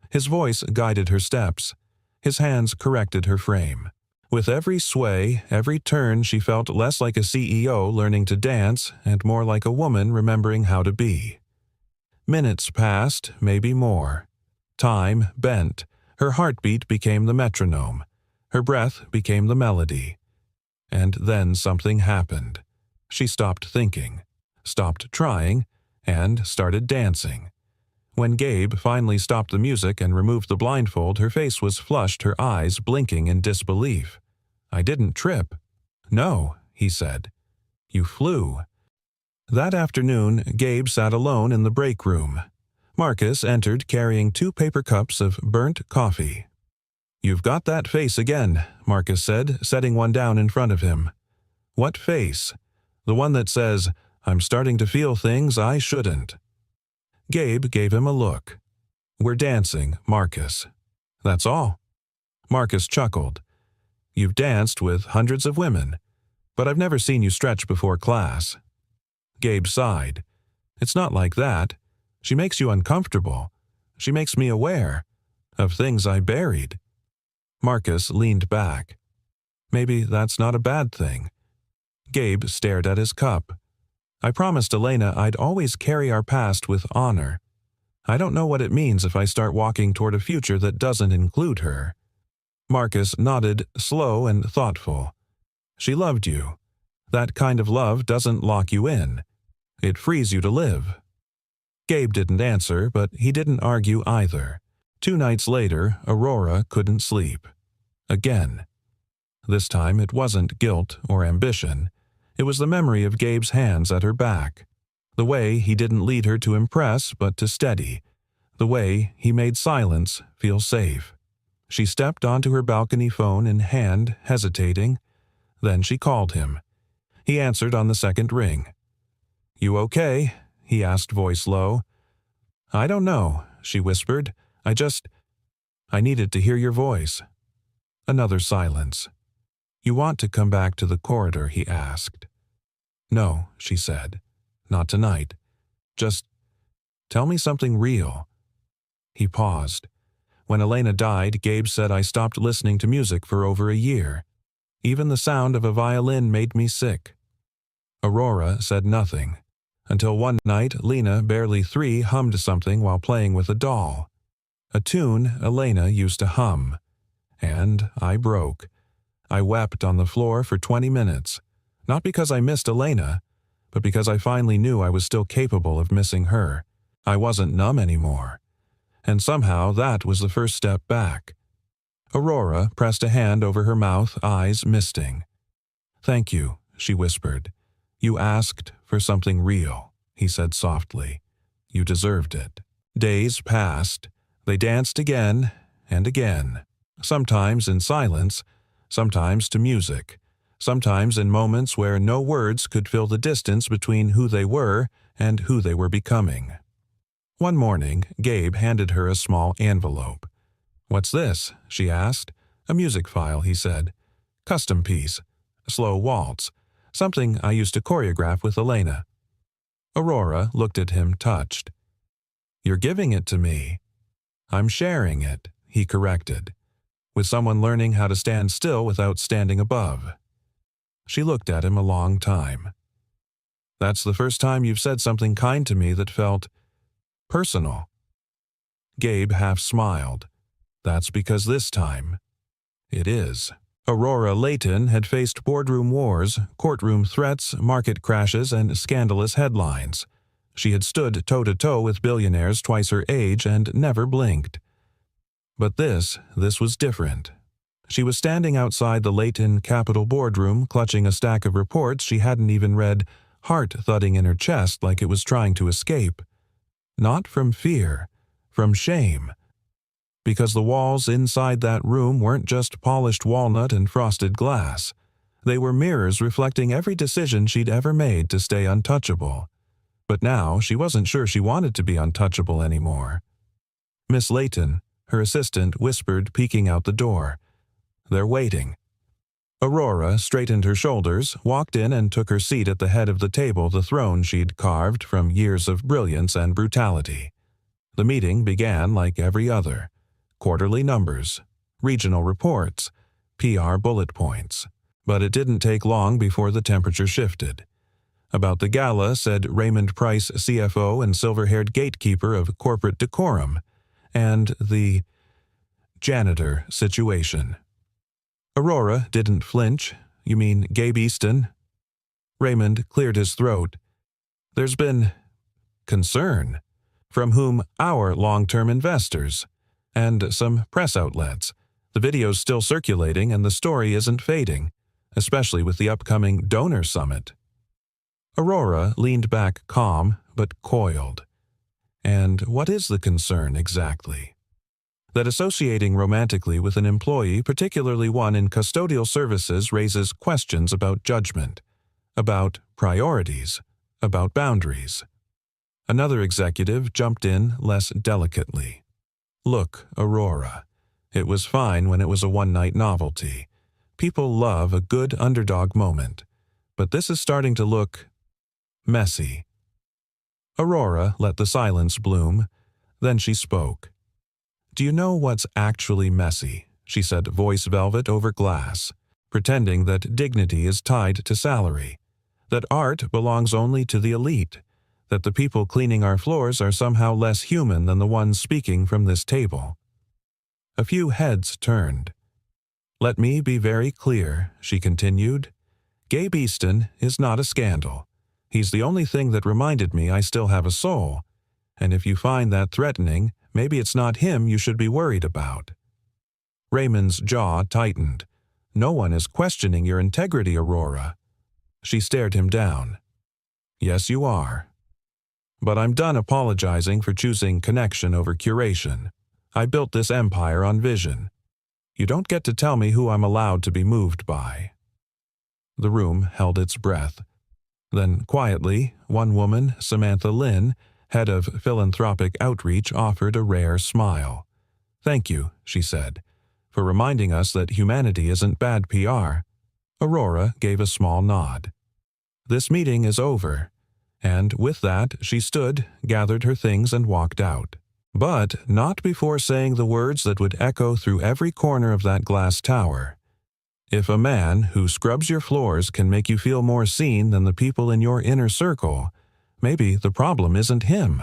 Speaker 1: His voice guided her steps. His hands corrected her frame. With every sway, every turn, she felt less like a CEO learning to dance and more like a woman remembering how to be. Minutes passed, maybe more. Time bent. Her heartbeat became the metronome. Her breath became the melody. And then something happened. She stopped thinking, stopped trying, and started dancing. When Gabe finally stopped the music and removed the blindfold, her face was flushed, her eyes blinking in disbelief. "I didn't trip." "No," he said. "You flew." That afternoon, Gabe sat alone in the break room. Marcus entered carrying 2 paper cups of burnt coffee. "You've got that face again," Marcus said, setting one down in front of him. "What face?" "The one that says, 'I'm starting to feel things I shouldn't.'" Gabe gave him a look. "We're dancing, Marcus." "That's all." Marcus chuckled. "You've danced with hundreds of women, but I've never seen you stretch before class." Gabe sighed. "It's not like that. She makes you uncomfortable. She makes me aware of things I buried." Marcus leaned back. "Maybe that's not a bad thing." Gabe stared at his cup. "I promised Elena I'd always carry our past with honor. I don't know what it means if I start walking toward a future that doesn't include her." Marcus nodded, slow and thoughtful. "She loved you. That kind of love doesn't lock you in. It frees you to live." Gabe didn't answer, but he didn't argue either. 2 nights later, Aurora couldn't sleep. Again. This time it wasn't guilt or ambition. It was the memory of Gabe's hands at her back. The way he didn't lead her to impress, but to steady. The way he made silence feel safe. She stepped onto her balcony, phone in hand, hesitating. Then she called him. He answered on the second ring. "You okay?" he asked, voice low. "I don't know," she whispered. I needed to hear your voice." Another silence. "You want to come back to the corridor?" he asked. "No," she said. "Not tonight. Just tell me something real." He paused. "When Elena died, Gabe said I stopped listening to music for over a year. Even the sound of a violin made me sick." Aurora said nothing, until one night Lena, barely 3, hummed something while playing with a doll. A tune Elena used to hum. And I broke. I wept on the floor for 20 minutes, not because I missed Elena, but because I finally knew I was still capable of missing her. I wasn't numb anymore. And somehow that was the first step back. Aurora pressed a hand over her mouth, eyes misting. "Thank you," she whispered. "You asked for something real," he said softly. "You deserved it." Days passed. They danced again and again, sometimes in silence, sometimes to music, sometimes in moments where no words could fill the distance between who they were and who they were becoming. One morning, Gabe handed her a small envelope. "What's this?" she asked. "A music file," he said. "Custom piece. Slow waltz. Something I used to choreograph with Elena." Aurora looked at him, touched. "You're giving it to me." "I'm sharing it," he corrected, "with someone learning how to stand still without standing above." She looked at him a long time. "That's the first time you've said something kind to me that felt personal." Gabe half smiled. "That's because this time, it is." Aurora Layton had faced boardroom wars, courtroom threats, market crashes, and scandalous headlines. She had stood toe-to-toe with billionaires twice her age and never blinked. But this was different. She was standing outside the Layton Capitol boardroom, clutching a stack of reports she hadn't even read, heart thudding in her chest like it was trying to escape. Not from fear, from shame. Because the walls inside that room weren't just polished walnut and frosted glass. They were mirrors reflecting every decision she'd ever made to stay untouchable. But now she wasn't sure she wanted to be untouchable anymore. Miss Layton, her assistant, whispered, peeking out the door. "They're waiting." Aurora straightened her shoulders, walked in and took her seat at the head of the table, the throne she'd carved from years of brilliance and brutality. The meeting began like every other. Quarterly numbers, regional reports, PR bullet points. But it didn't take long before the temperature shifted. About the gala said Raymond Price, CFO and silver-haired gatekeeper of corporate decorum, and the janitor situation. Aurora didn't flinch. "You mean Gabe Easton?" Raymond cleared his throat. "There's been concern. From whom? Our long-term investors. And some press outlets. The video's still circulating and the story isn't fading, especially with the upcoming donor summit." Aurora leaned back calm but coiled. "And what is the concern exactly?" "That associating romantically with an employee, particularly one in custodial services, raises questions about judgment, about priorities, about boundaries." Another executive jumped in less delicately. "Look, Aurora, it was fine when it was a one-night novelty. People love a good underdog moment. But this is starting to look messy." Aurora let the silence bloom. Then she spoke. "Do you know what's actually messy?" she said, voice velvet over glass, pretending that dignity is tied to salary, that art belongs only to the elite, that the people cleaning our floors are somehow less human than the ones speaking from this table. A few heads turned. "Let me be very clear," she continued. "Gabe Easton is not a scandal. He's the only thing that reminded me I still have a soul. And if you find that threatening, maybe it's not him you should be worried about." Raymond's jaw tightened. "No one is questioning your integrity, Aurora." She stared him down. "Yes, you are. But I'm done apologizing for choosing connection over curation. I built this empire on vision. You don't get to tell me who I'm allowed to be moved by." The room held its breath. Then, quietly, one woman, Samantha Lynn, head of philanthropic outreach, offered a rare smile. "Thank you," she said, "for reminding us that humanity isn't bad PR." Aurora gave a small nod. "This meeting is over." And with that, she stood, gathered her things, and walked out. But not before saying the words that would echo through every corner of that glass tower. "If a man who scrubs your floors can make you feel more seen than the people in your inner circle, maybe the problem isn't him.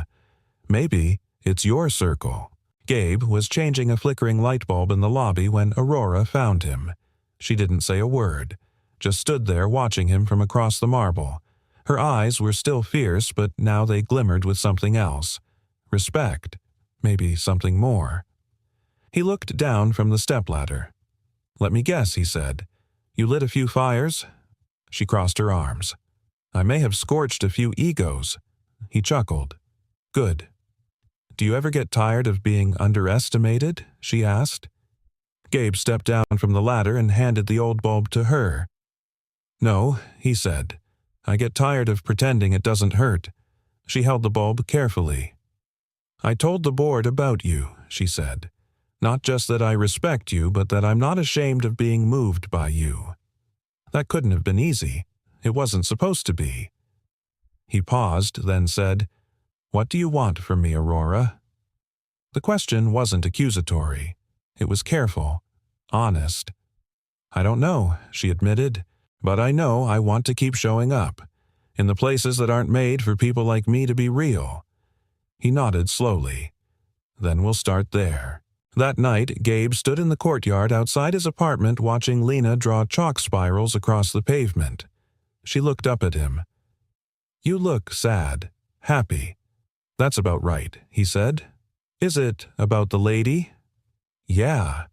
Speaker 1: Maybe it's your circle." Gabe was changing a flickering light bulb in the lobby when Aurora found him. She didn't say a word, just stood there watching him from across the marble. Her eyes were still fierce, but now they glimmered with something else. Respect. Maybe something more. He looked down from the stepladder. "Let me guess," he said. "You lit a few fires?" She crossed her arms. "I may have scorched a few egos." He chuckled. "Good. Do you ever get tired of being underestimated? She asked. Gabe stepped down from the ladder and handed the old bulb to her. No, he said. I get tired of pretending it doesn't hurt. She held the bulb carefully. I told the board about you, she said. Not just that I respect you, but that I'm not ashamed of being moved by you. That couldn't have been easy. It wasn't supposed to be. He paused, then said, What do you want from me, Aurora? The question wasn't accusatory. It was careful, honest. I don't know, she admitted, but I know I want to keep showing up, in the places that aren't made for people like me to be real. He nodded slowly. Then we'll start there. That night, Gabe stood in the courtyard outside his apartment watching Lena draw chalk spirals across the pavement. She looked up at him. You look sad, happy. That's about right, he said. Is it about the lady? Yeah.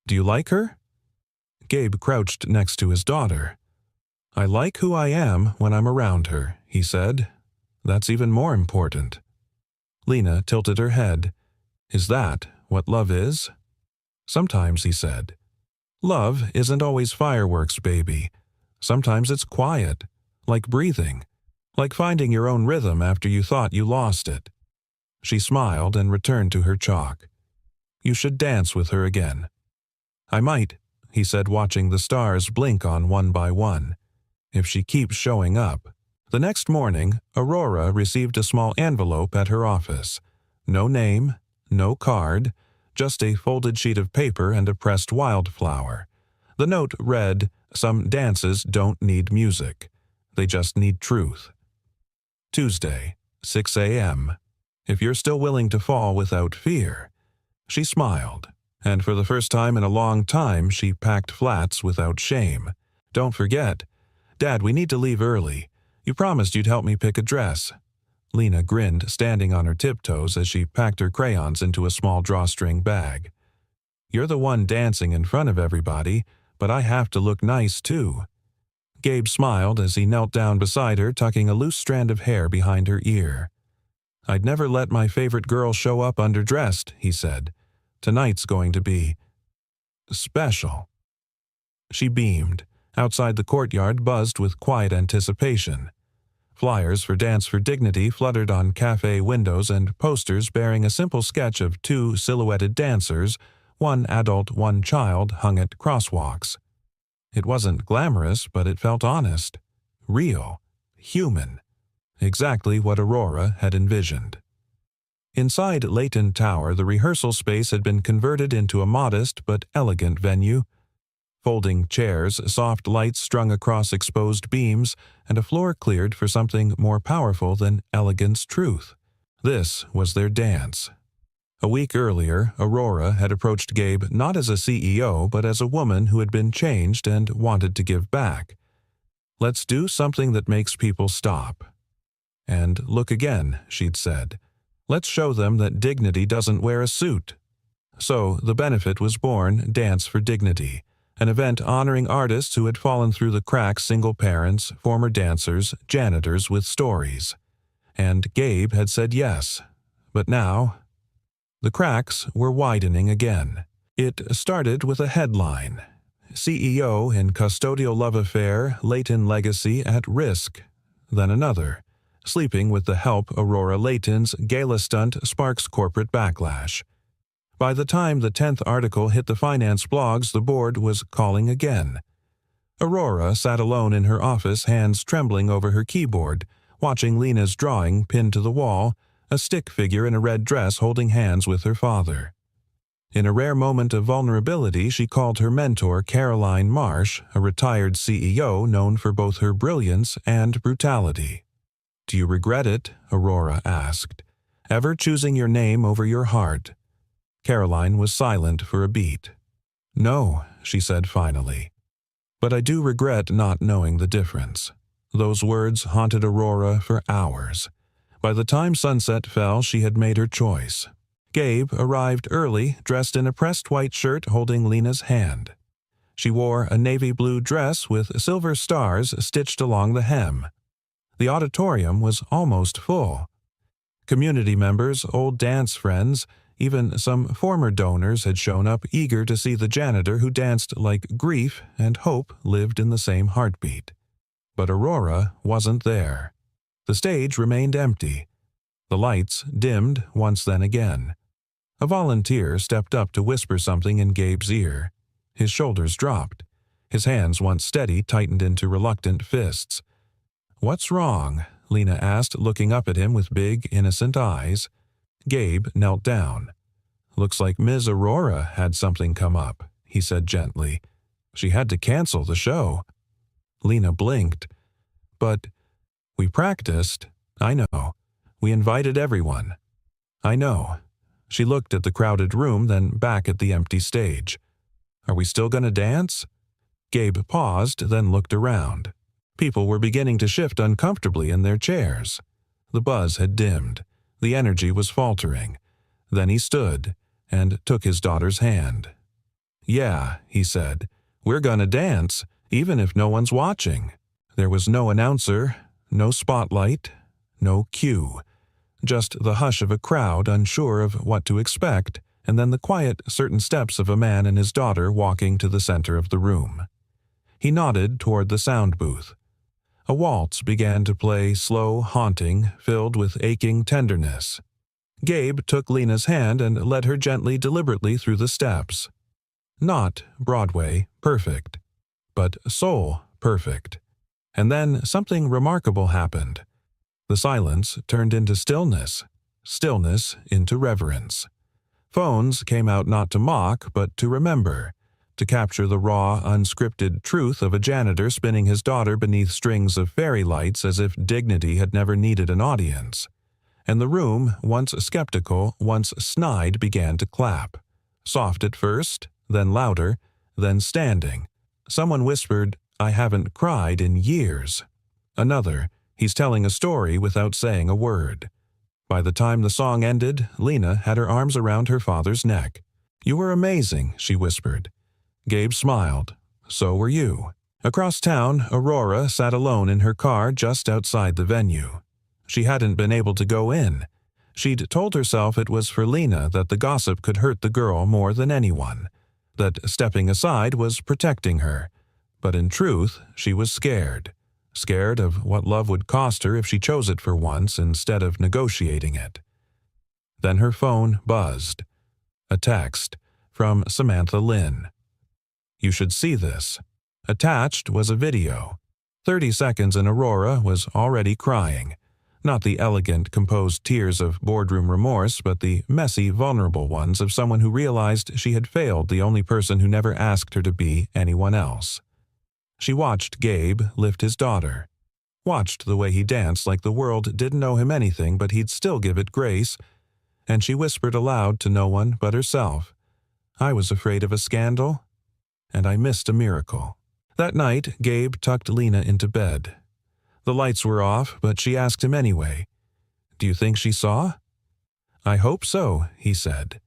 Speaker 1: Do you like her? Gabe crouched next to his daughter. I like who I am when I'm around her, he said. That's even more important. Lena tilted her head. Is that what love is? Sometimes, he said. Love isn't always fireworks, baby. Sometimes it's quiet, like breathing, like finding your own rhythm after you thought you lost it. She smiled and returned to her chalk. You should dance with her again. I might, he said, watching the stars blink on one by one. If she keeps showing up. The next morning, Aurora received a small envelope at her office. No name, no card, just a folded sheet of paper and a pressed wildflower. The note read, Some dances don't need music. They just need truth. Tuesday, 6 a.m. If you're still willing to fall without fear. She smiled, and for the first time in a long time she packed flats without shame. Don't forget. Dad, we need to leave early. You promised you'd help me pick a dress. Lena grinned, standing on her tiptoes as she packed her crayons into a small drawstring bag. You're the one dancing in front of everybody, but I have to look nice too. Gabe smiled as he knelt down beside her, tucking a loose strand of hair behind her ear. I'd never let my favorite girl show up underdressed, he said. Tonight's going to be special. She beamed. Outside the courtyard buzzed with quiet anticipation. Flyers for Dance for Dignity fluttered on cafe windows and posters bearing a simple sketch of two silhouetted dancers, one adult, one child, hung at crosswalks. It wasn't glamorous, but it felt honest, real, human, exactly what Aurora had envisioned. Inside Leighton Tower, the rehearsal space had been converted into a modest but elegant venue. Folding chairs, soft lights strung across exposed beams, and a floor cleared for something more powerful than elegance truth. This was their dance. A week earlier, Aurora had approached Gabe not as a CEO, but as a woman who had been changed and wanted to give back. Let's do something that makes people stop. And look again, she'd said. Let's show them that dignity doesn't wear a suit. So the benefit was born Dance for Dignity, an event honoring artists who had fallen through the cracks, single parents, former dancers, janitors with stories. And Gabe had said yes. But now, the cracks were widening again. It started with a headline. CEO in custodial love affair, Leighton legacy at risk. Then another. Sleeping with the help Aurora Leighton's gala stunt sparks corporate backlash. By the time the 10th article hit the finance blogs, the board was calling again. Aurora sat alone in her office, hands trembling over her keyboard, watching Lena's drawing pinned to the wall, a stick figure in a red dress holding hands with her father. In a rare moment of vulnerability, she called her mentor Caroline Marsh, a retired CEO known for both her brilliance and brutality. Do you regret it? Aurora asked. Ever choosing your name over your heart? Caroline was silent for a beat. No, she said finally. But I do regret not knowing the difference. Those words haunted Aurora for hours. By the time sunset fell, she had made her choice. Gabe arrived early, dressed in a pressed white shirt holding Lena's hand. She wore a navy blue dress with silver stars stitched along the hem. The auditorium was almost full. Community members, old dance friends, even some former donors had shown up eager to see the janitor who danced like grief and hope lived in the same heartbeat. But Aurora wasn't there. The stage remained empty. The lights dimmed once then again. A volunteer stepped up to whisper something in Gabe's ear. His shoulders dropped. His hands, once steady, tightened into reluctant fists. "What's wrong?" Lena asked, looking up at him with big, innocent eyes. Gabe knelt down. "Looks like Ms. Aurora had something come up," he said gently. "She had to cancel the show." Lena blinked. "But we practiced." "I know. We invited everyone." "I know." She looked at the crowded room, then back at the empty stage. "Are we still going to dance?" Gabe paused, then looked around. People were beginning to shift uncomfortably in their chairs. The buzz had dimmed. The energy was faltering. Then he stood and took his daughter's hand. "Yeah," he said, "we're gonna dance, even if no one's watching." There was no announcer, no spotlight, no cue. Just the hush of a crowd unsure of what to expect, and then the quiet, certain steps of a man and his daughter walking to the center of the room. He nodded toward the sound booth. A waltz began to play, slow, haunting, filled with aching tenderness. Gabe took Lena's hand and led her gently, deliberately through the steps. Not Broadway perfect, but soul perfect. And then something remarkable happened. The silence turned into stillness, stillness into reverence. Phones came out not to mock, but to remember, to capture the raw, unscripted truth of a janitor spinning his daughter beneath strings of fairy lights as if dignity had never needed an audience. And the room, once skeptical, once snide, began to clap. Soft at first, then louder, then standing. Someone whispered, "I haven't cried in years." Another, "He's telling a story without saying a word." By the time the song ended, Lena had her arms around her father's neck. "You were amazing," she whispered. Gabe smiled. "So were you." Across town, Aurora sat alone in her car just outside the venue. She hadn't been able to go in. She'd told herself it was for Lena that the gossip could hurt the girl more than anyone, that stepping aside was protecting her. But in truth, she was scared. Scared of what love would cost her if she chose it for once instead of negotiating it. Then her phone buzzed. A text from Samantha Lynn. "You should see this." Attached was a video. 30 seconds and Aurora was already crying. Not the elegant, composed tears of boardroom remorse, but the messy, vulnerable ones of someone who realized she had failed the only person who never asked her to be anyone else. She watched Gabe lift his daughter. Watched the way he danced like the world didn't owe him anything but he'd still give it grace. And she whispered aloud to no one but herself, "I was afraid of a scandal, and I missed a miracle." That night, Gabe tucked Lena into bed. The lights were off, but she asked him anyway, "Do you think she saw?" "I hope so," he said.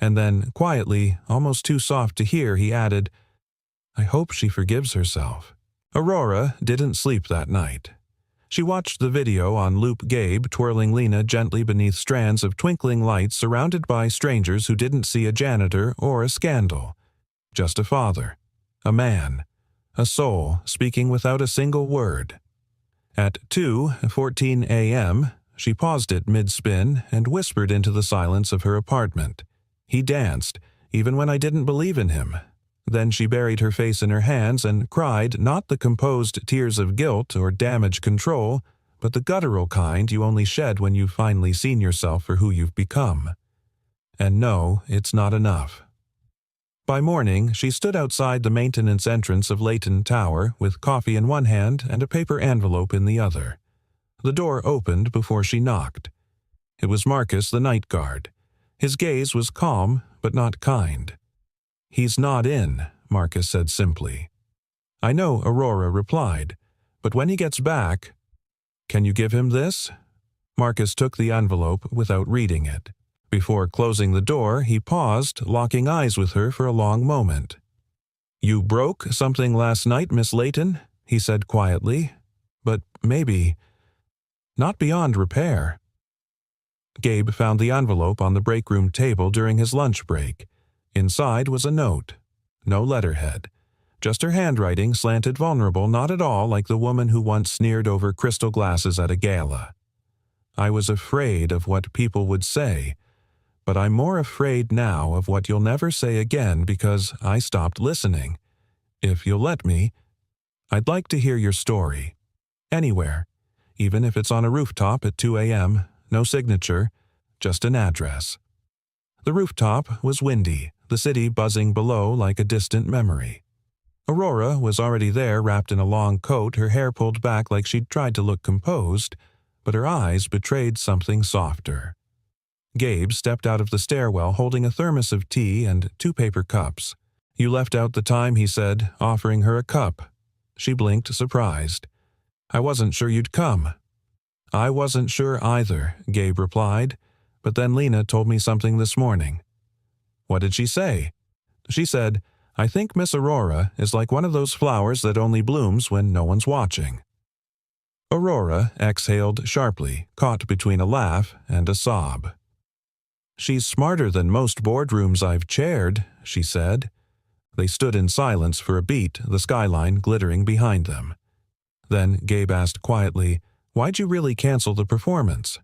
Speaker 1: And then, quietly, almost too soft to hear, he added, "I hope she forgives herself." Aurora didn't sleep that night. She watched the video on loop, Gabe twirling Lena gently beneath strands of twinkling lights surrounded by strangers who didn't see a janitor or a scandal. Just a father, a man, a soul speaking without a single word. At 2:14 a.m., she paused it mid-spin and whispered into the silence of her apartment. "He danced, even when I didn't believe in him." Then she buried her face in her hands and cried not the composed tears of guilt or damage control, but the guttural kind you only shed when you've finally seen yourself for who you've become. And no, it's not enough. By morning, she stood outside the maintenance entrance of Layton Tower with coffee in one hand and a paper envelope in the other. The door opened before she knocked. It was Marcus, the night guard. His gaze was calm, but not kind. "He's not in," Marcus said simply. "I know," Aurora replied, "but when he gets back—" "Can you give him this?" Marcus took the envelope without reading it. Before closing the door, he paused, locking eyes with her for a long moment. "You broke something last night, Miss Layton," he said quietly, "but maybe not beyond repair." Gabe found the envelope on the break room table during his lunch break. Inside was a note. No letterhead. Just her handwriting slanted vulnerable, not at all like the woman who once sneered over crystal glasses at a gala. I was afraid of what people would say, but I'm more afraid now of what you'll never say again because I stopped listening. If you'll let me, I'd like to hear your story. Anywhere. Even if it's on a rooftop at 2 a.m., no signature, just an address. The rooftop was windy, the city buzzing below like a distant memory. Aurora was already there, wrapped in a long coat, her hair pulled back like she'd tried to look composed, but her eyes betrayed something softer. Gabe stepped out of the stairwell holding a thermos of tea and 2 paper cups. "You left out the time," he said, offering her a cup. She blinked, surprised. "I wasn't sure you'd come." "I wasn't sure either," Gabe replied, "but then Lena told me something this morning." "What did she say?" "She said, 'I think Miss Aurora is like one of those flowers that only blooms when no one's watching.'" Aurora exhaled sharply, caught between a laugh and a sob. "She's smarter than most boardrooms I've chaired," she said. They stood in silence for a beat, the skyline glittering behind them. Then Gabe asked quietly, "Why'd you really cancel the performance?"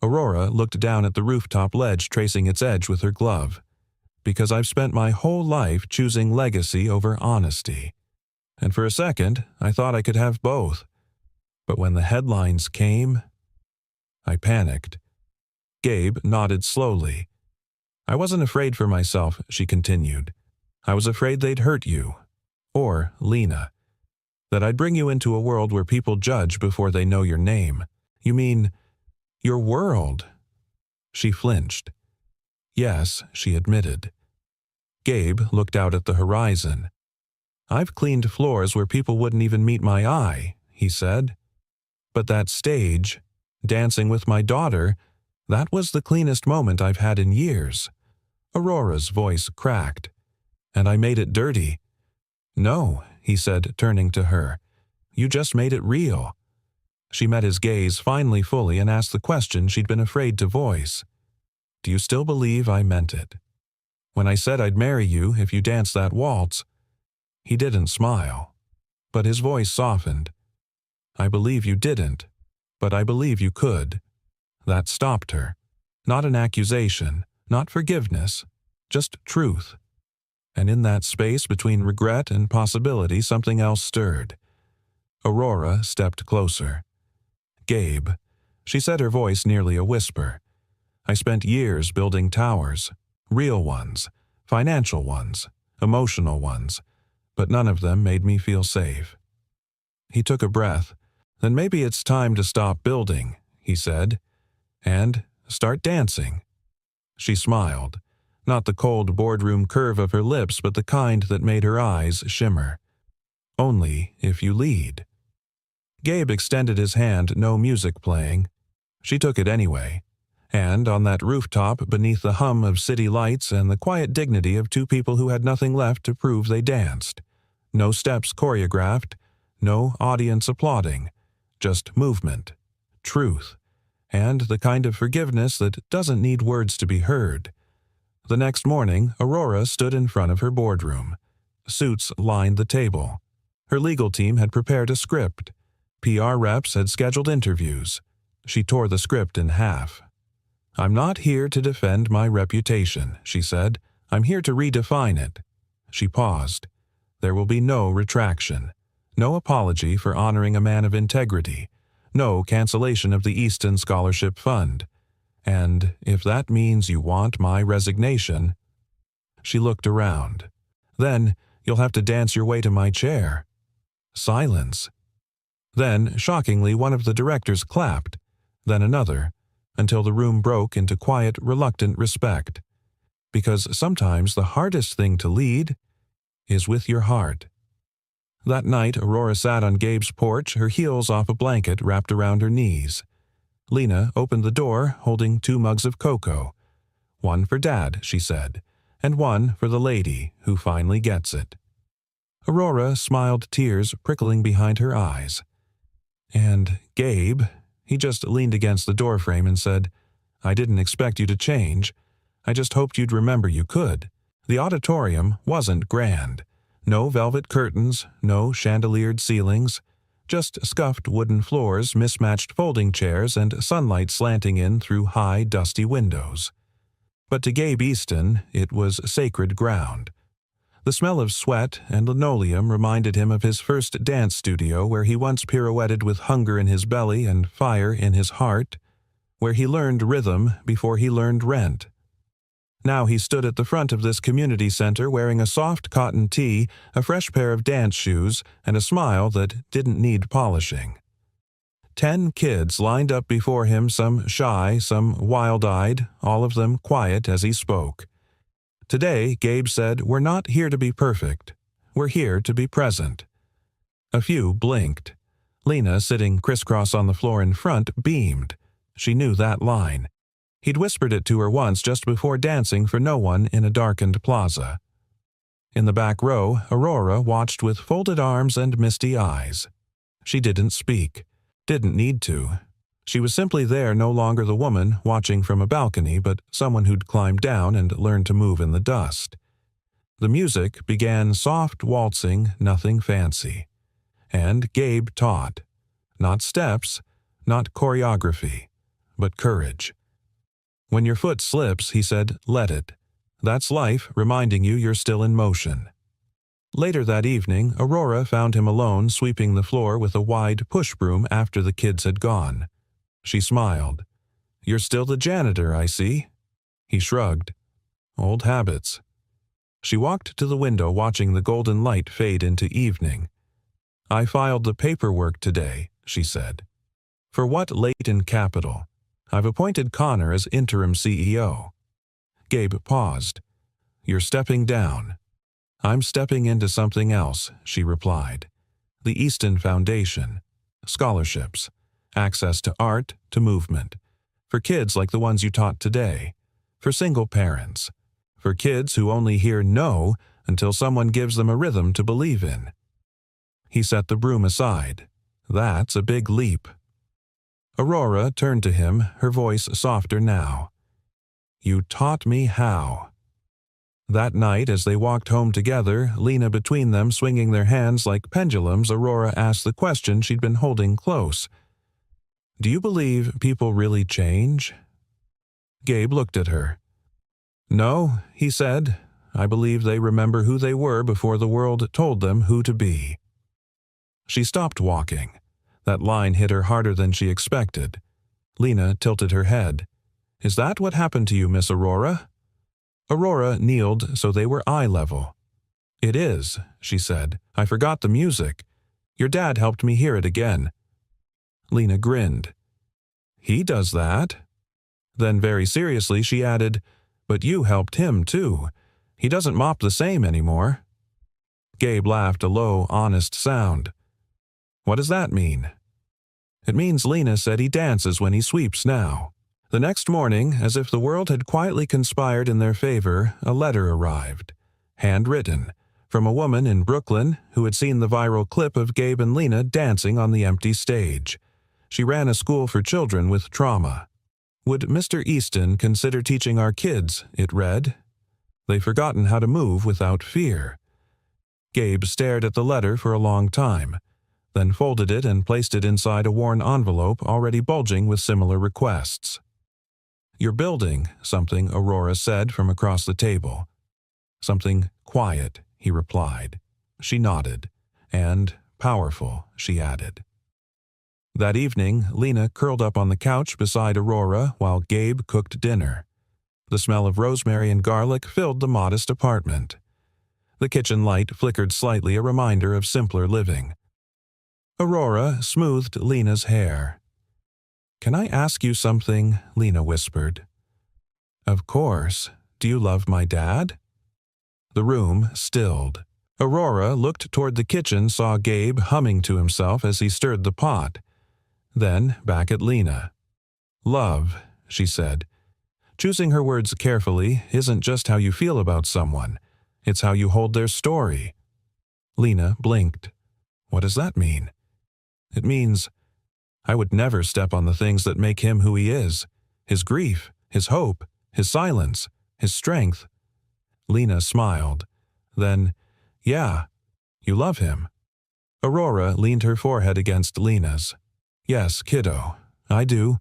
Speaker 1: Aurora looked down at the rooftop ledge, tracing its edge with her glove. "Because I've spent my whole life choosing legacy over honesty. And for a second, I thought I could have both. But when the headlines came, I panicked." Gabe nodded slowly. "I wasn't afraid for myself," she continued. "I was afraid they'd hurt you. Or Lena. That I'd bring you into a world where people judge before they know your name." "You mean, your world?" She flinched. "Yes," she admitted. Gabe looked out at the horizon. "I've cleaned floors where people wouldn't even meet my eye," he said. "But that stage, dancing with my daughter, that was the cleanest moment I've had in years." Aurora's voice cracked. "And I made it dirty." "No," he said, turning to her. "You just made it real." She met his gaze finally fully and asked the question she'd been afraid to voice. "Do you still believe I meant it? When I said I'd marry you if you danced that waltz?" He didn't smile, but his voice softened. "I believe you didn't, but I believe you could." That stopped her. Not an accusation, not forgiveness, just truth. And in that space between regret and possibility, something else stirred. Aurora stepped closer. "Gabe," she said, her voice nearly a whisper. "I spent years building towers, real ones, financial ones, emotional ones, but none of them made me feel safe." He took a breath. "Then maybe it's time to stop building," he said, "and start dancing." She smiled. Not the cold boardroom curve of her lips, but the kind that made her eyes shimmer. "Only if you lead." Gabe extended his hand, no music playing. She took it anyway. And on that rooftop, beneath the hum of city lights and the quiet dignity of 2 people who had nothing left to prove they danced. No steps choreographed, no audience applauding, just movement, truth, and the kind of forgiveness that doesn't need words to be heard. The next morning, Aurora stood in front of her boardroom. Suits lined the table. Her legal team had prepared a script. PR reps had scheduled interviews. She tore the script in half. "I'm not here to defend my reputation," she said. "I'm here to redefine it." She paused. "There will be no retraction. No apology for honoring a man of integrity. No cancellation of the Easton Scholarship Fund. And if that means you want my resignation—" She looked around. "Then you'll have to dance your way to my chair." Silence. Then, shockingly, one of the directors clapped, then another, until the room broke into quiet, reluctant respect. Because sometimes the hardest thing to lead is with your heart. That night, Aurora sat on Gabe's porch, her heels off a blanket wrapped around her knees. Lena opened the door, holding 2 mugs of cocoa. "One for Dad," she said, "and one for the lady who finally gets it." Aurora smiled, tears prickling behind her eyes. "And Gabe," he just leaned against the doorframe and said, I didn't expect you to change. I just hoped you'd remember you could. The auditorium wasn't grand. No velvet curtains, no chandeliered ceilings, just scuffed wooden floors, mismatched folding chairs, and sunlight slanting in through high, dusty windows. But to Gabe Easton, it was sacred ground. The smell of sweat and linoleum reminded him of his first dance studio, where he once pirouetted with hunger in his belly and fire in his heart, where he learned rhythm before he learned rent. Now he stood at the front of this community center wearing a soft cotton tee, a fresh pair of dance shoes, and a smile that didn't need polishing. 10 kids lined up before him, some shy, some wild-eyed, all of them quiet as he spoke. Today, Gabe said, "We're not here to be perfect. We're here to be present." A few blinked. Lena, sitting crisscross on the floor in front, beamed. She knew that line. He'd whispered it to her once just before dancing for no one in a darkened plaza. In the back row, Aurora watched with folded arms and misty eyes. She didn't speak. Didn't need to. She was simply there, no longer the woman watching from a balcony, but someone who'd climbed down and learned to move in the dust. The music began soft waltzing, nothing fancy. And Gabe taught. Not steps, not choreography, but courage. When your foot slips, he said, let it. That's life reminding you you're still in motion. Later that evening, Aurora found him alone sweeping the floor with a wide push broom after the kids had gone. She smiled. "You're still the janitor, I see." He shrugged. "Old habits." She walked to the window watching the golden light fade into evening. "I filed the paperwork today," she said. "For what Leighton Capital? I've appointed Connor as interim CEO." Gabe paused. "You're stepping down." "I'm stepping into something else," she replied. "The Easton Foundation. Scholarships. Access to art, to movement. For kids like the ones you taught today. For single parents. For kids who only hear no until someone gives them a rhythm to believe in." He set the broom aside. "That's a big leap." Aurora turned to him, her voice softer now. "You taught me how." That night, as they walked home together, Lena between them swinging their hands like pendulums, Aurora asked the question she'd been holding close. "Do you believe people really change?" Gabe looked at her. "No," he said. "I believe they remember who they were before the world told them who to be." She stopped walking. That line hit her harder than she expected. Lena tilted her head. "Is that what happened to you, Miss Aurora?" Aurora kneeled so they were eye level. "It is," she said. "I forgot the music. Your dad helped me hear it again." Lena grinned. "He does that." Then very seriously she added, "But you helped him too. He doesn't mop the same anymore." Gabe laughed a low, honest sound. "What does that mean?" "It means Lena said he dances when he sweeps now." The next morning, as if the world had quietly conspired in their favor, a letter arrived. Handwritten, from a woman in Brooklyn who had seen the viral clip of Gabe and Lena dancing on the empty stage. She ran a school for children with trauma. "Would Mr. Easton consider teaching our kids?" it read. "They've forgotten how to move without fear." Gabe stared at the letter for a long time, then folded it and placed it inside a worn envelope already bulging with similar requests. "You're building something," Aurora said from across the table. "Something quiet," he replied. She nodded. "And powerful," she added. That evening, Lena curled up on the couch beside Aurora while Gabe cooked dinner. The smell of rosemary and garlic filled the modest apartment. The kitchen light flickered slightly, a reminder of simpler living. Aurora smoothed Lena's hair. "Can I ask you something?" Lena whispered. "Of course. Do you love my dad?" The room stilled. Aurora looked toward the kitchen, saw Gabe humming to himself as he stirred the pot. Then back at Lena. "Love," she said. "Choosing her words carefully isn't just how you feel about someone. It's how you hold their story." Lena blinked. "What does that mean?" "It means I would never step on the things that make him who he is. His grief, his hope, his silence, his strength. Lena smiled. Then, "Yeah, you love him." Aurora leaned her forehead against Lena's. "Yes, kiddo, I do."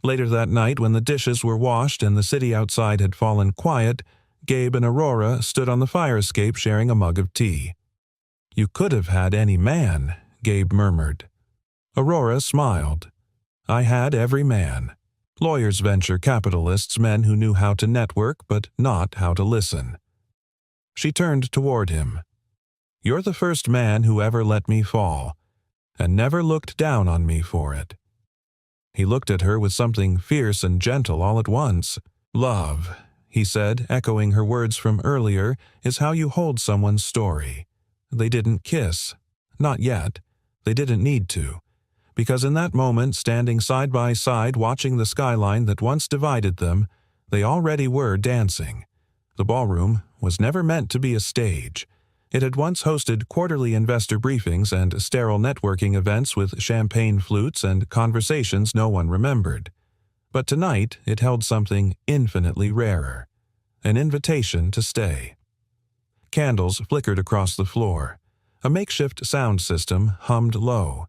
Speaker 1: Later that night, when the dishes were washed and the city outside had fallen quiet, Gabe and Aurora stood on the fire escape sharing a mug of tea. "You could have had any man," Gabe murmured. Aurora smiled. "I had every man. Lawyers, venture capitalists, men who knew how to network but not how to listen." She turned toward him. "You're the first man who ever let me fall, and never looked down on me for it." He looked at her with something fierce and gentle all at once. "Love," he said, echoing her words from earlier, "is how you hold someone's story." They didn't kiss. Not yet. They didn't need to. Because in that moment, standing side by side watching the skyline that once divided them, they already were dancing. The ballroom was never meant to be a stage. It had once hosted quarterly investor briefings and sterile networking events with champagne flutes and conversations no one remembered. But tonight it held something infinitely rarer, an invitation to stay. Candles flickered across the floor. A makeshift sound system hummed low.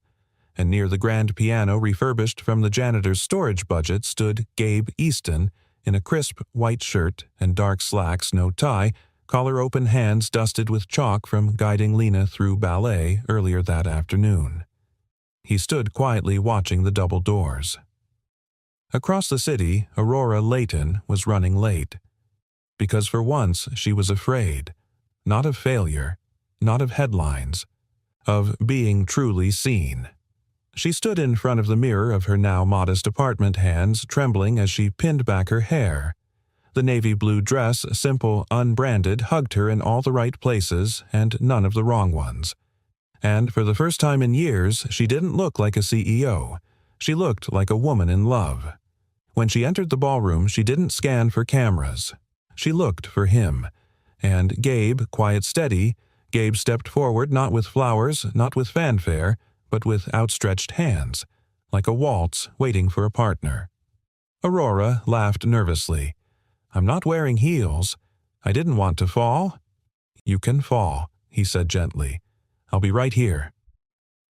Speaker 1: And near the grand piano refurbished from the janitor's storage budget stood Gabe Easton in a crisp white shirt and dark slacks, no tie, collar-open hands dusted with chalk from guiding Lena through ballet earlier that afternoon. He stood quietly watching the double doors. Across the city, Aurora Layton was running late. Because for once she was afraid. Not of failure, not of headlines, of being truly seen. She stood in front of the mirror of her now modest apartment, hands trembling as she pinned back her hair. The navy blue dress, simple, unbranded, hugged her in all the right places and none of the wrong ones. And for the first time in years, she didn't look like a CEO. She looked like a woman in love. When she entered the ballroom, she didn't scan for cameras. She looked for him. And Gabe, quiet, steady, Gabe stepped forward not with flowers, not with fanfare, but with outstretched hands, like a waltz waiting for a partner. Aurora laughed nervously. "I'm not wearing heels. I didn't want to fall." "You can fall," he said gently. "I'll be right here."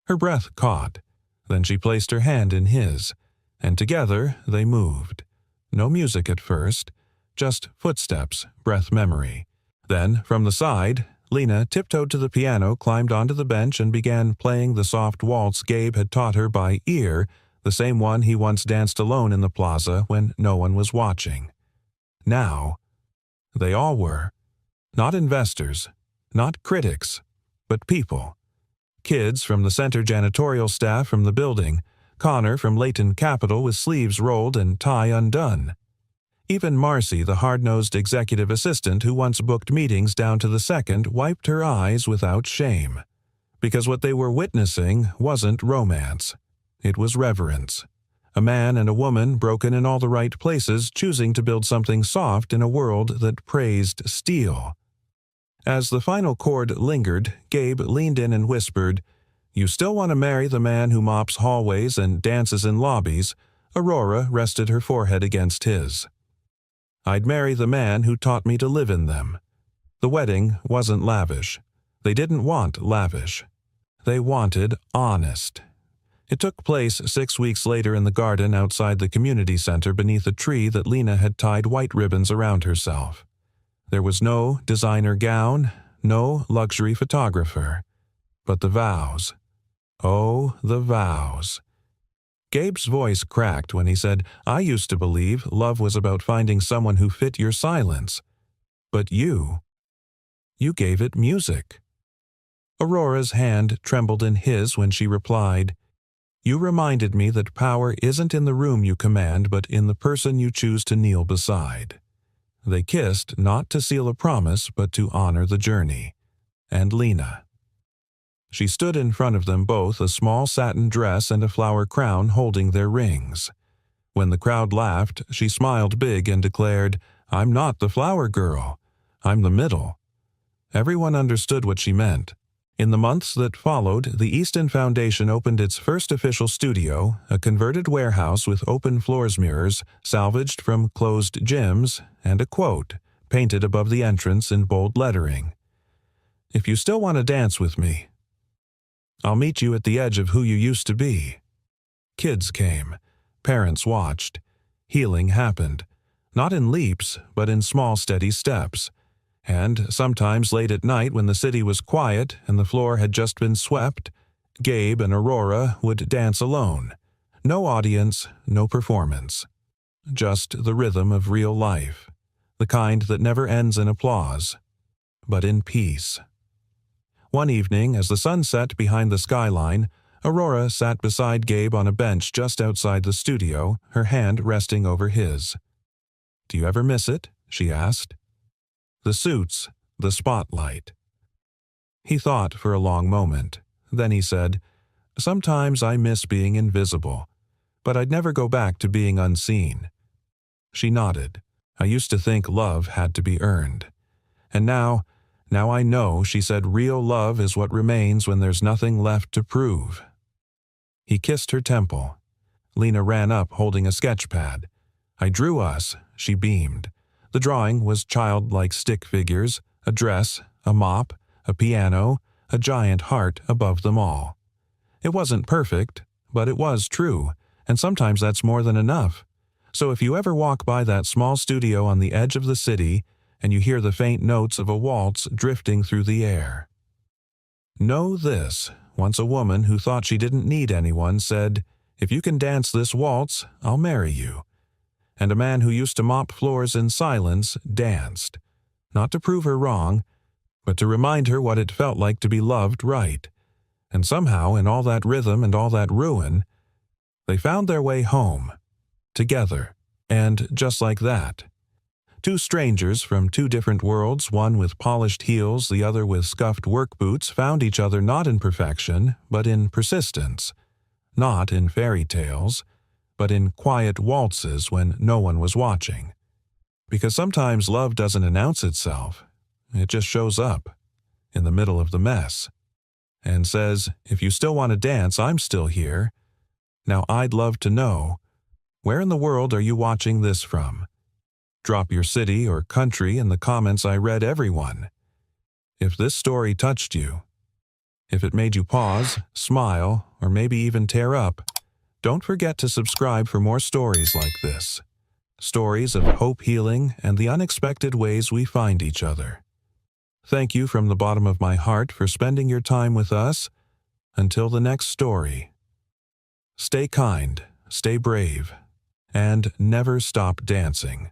Speaker 1: Her breath caught. Then she placed her hand in his, and together they moved. No music at first, just footsteps, breath memory. Then, from the side, Lena tiptoed to the piano, climbed onto the bench, and began playing the soft waltz Gabe had taught her by ear, the same one he once danced alone in the plaza when no one was watching. Now, they all were. Not investors, not critics, but people. Kids from the center janitorial staff from the building, Connor from Layton Capital with sleeves rolled and tie undone. Even Marcy, the hard-nosed executive assistant who once booked meetings down to the second, wiped her eyes without shame. Because what they were witnessing wasn't romance. It was reverence. A man and a woman broken in all the right places, choosing to build something soft in a world that praised steel. As the final chord lingered, Gabe leaned in and whispered, "You still want to marry the man who mops hallways and dances in lobbies?" Aurora rested her forehead against his. "I'd marry the man who taught me to live in them." The wedding wasn't lavish. They didn't want lavish. They wanted honest. It took place 6 weeks later in the garden outside the community center beneath a tree that Lena had tied white ribbons around herself. There was no designer gown, no luxury photographer. But the vows. Oh, the vows. Gabe's voice cracked when he said, "I used to believe love was about finding someone who fit your silence. But you gave it music." Aurora's hand trembled in his when she replied, "You reminded me that power isn't in the room you command, but in the person you choose to kneel beside." They kissed not to seal a promise, but to honor the journey. And Lena. She stood in front of them both, a small satin dress and a flower crown holding their rings. When the crowd laughed, she smiled big and declared, "I'm not the flower girl. I'm the middle." Everyone understood what she meant. In the months that followed, the Easton Foundation opened its first official studio, a converted warehouse with open floors mirrors salvaged from closed gyms, and a quote painted above the entrance in bold lettering. "If you still want to dance with me, I'll meet you at the edge of who you used to be." Kids came. Parents watched. Healing happened. Not in leaps, but in small, steady steps. And sometimes late at night when the city was quiet and the floor had just been swept, Gabe and Aurora would dance alone. No audience, no performance. Just the rhythm of real life. The kind that never ends in applause, but in peace. One evening, as the sun set behind the skyline, Aurora sat beside Gabe on a bench just outside the studio, her hand resting over his. "Do you ever miss it?" she asked. "The suits, the spotlight." He thought for a long moment. Then he said, "Sometimes I miss being invisible, but I'd never go back to being unseen." She nodded. "I used to think love had to be earned. And now I know," she said, "real love is what remains when there's nothing left to prove." He kissed her temple. Lena ran up holding a sketch pad. "I drew us," she beamed. The drawing was childlike stick figures, a dress, a mop, a piano, a giant heart above them all. It wasn't perfect, but it was true, and sometimes that's more than enough. So if you ever walk by that small studio on the edge of the city and you hear the faint notes of a waltz drifting through the air, know this: once a woman who thought she didn't need anyone said, "If you can dance this waltz, I'll marry you." And a man who used to mop floors in silence danced, not to prove her wrong, but to remind her what it felt like to be loved right. And somehow, in all that rhythm and all that ruin, they found their way home, together, and just like that. Two strangers from two different worlds, one with polished heels, the other with scuffed work boots, found each other not in perfection, but in persistence, not in fairy tales, but in quiet waltzes when no one was watching. Because sometimes love doesn't announce itself. It just shows up, in the middle of the mess, and says, "If you still want to dance, I'm still here. Now I'd love to know, where in the world are you watching this from? Drop your city or country in the comments. I read everyone. If this story touched you, if it made you pause, smile, or maybe even tear up, don't forget to subscribe for more stories like this. Stories of hope, healing, and the unexpected ways we find each other. Thank you from the bottom of my heart for spending your time with us. Until the next story, stay kind, stay brave, and never stop dancing.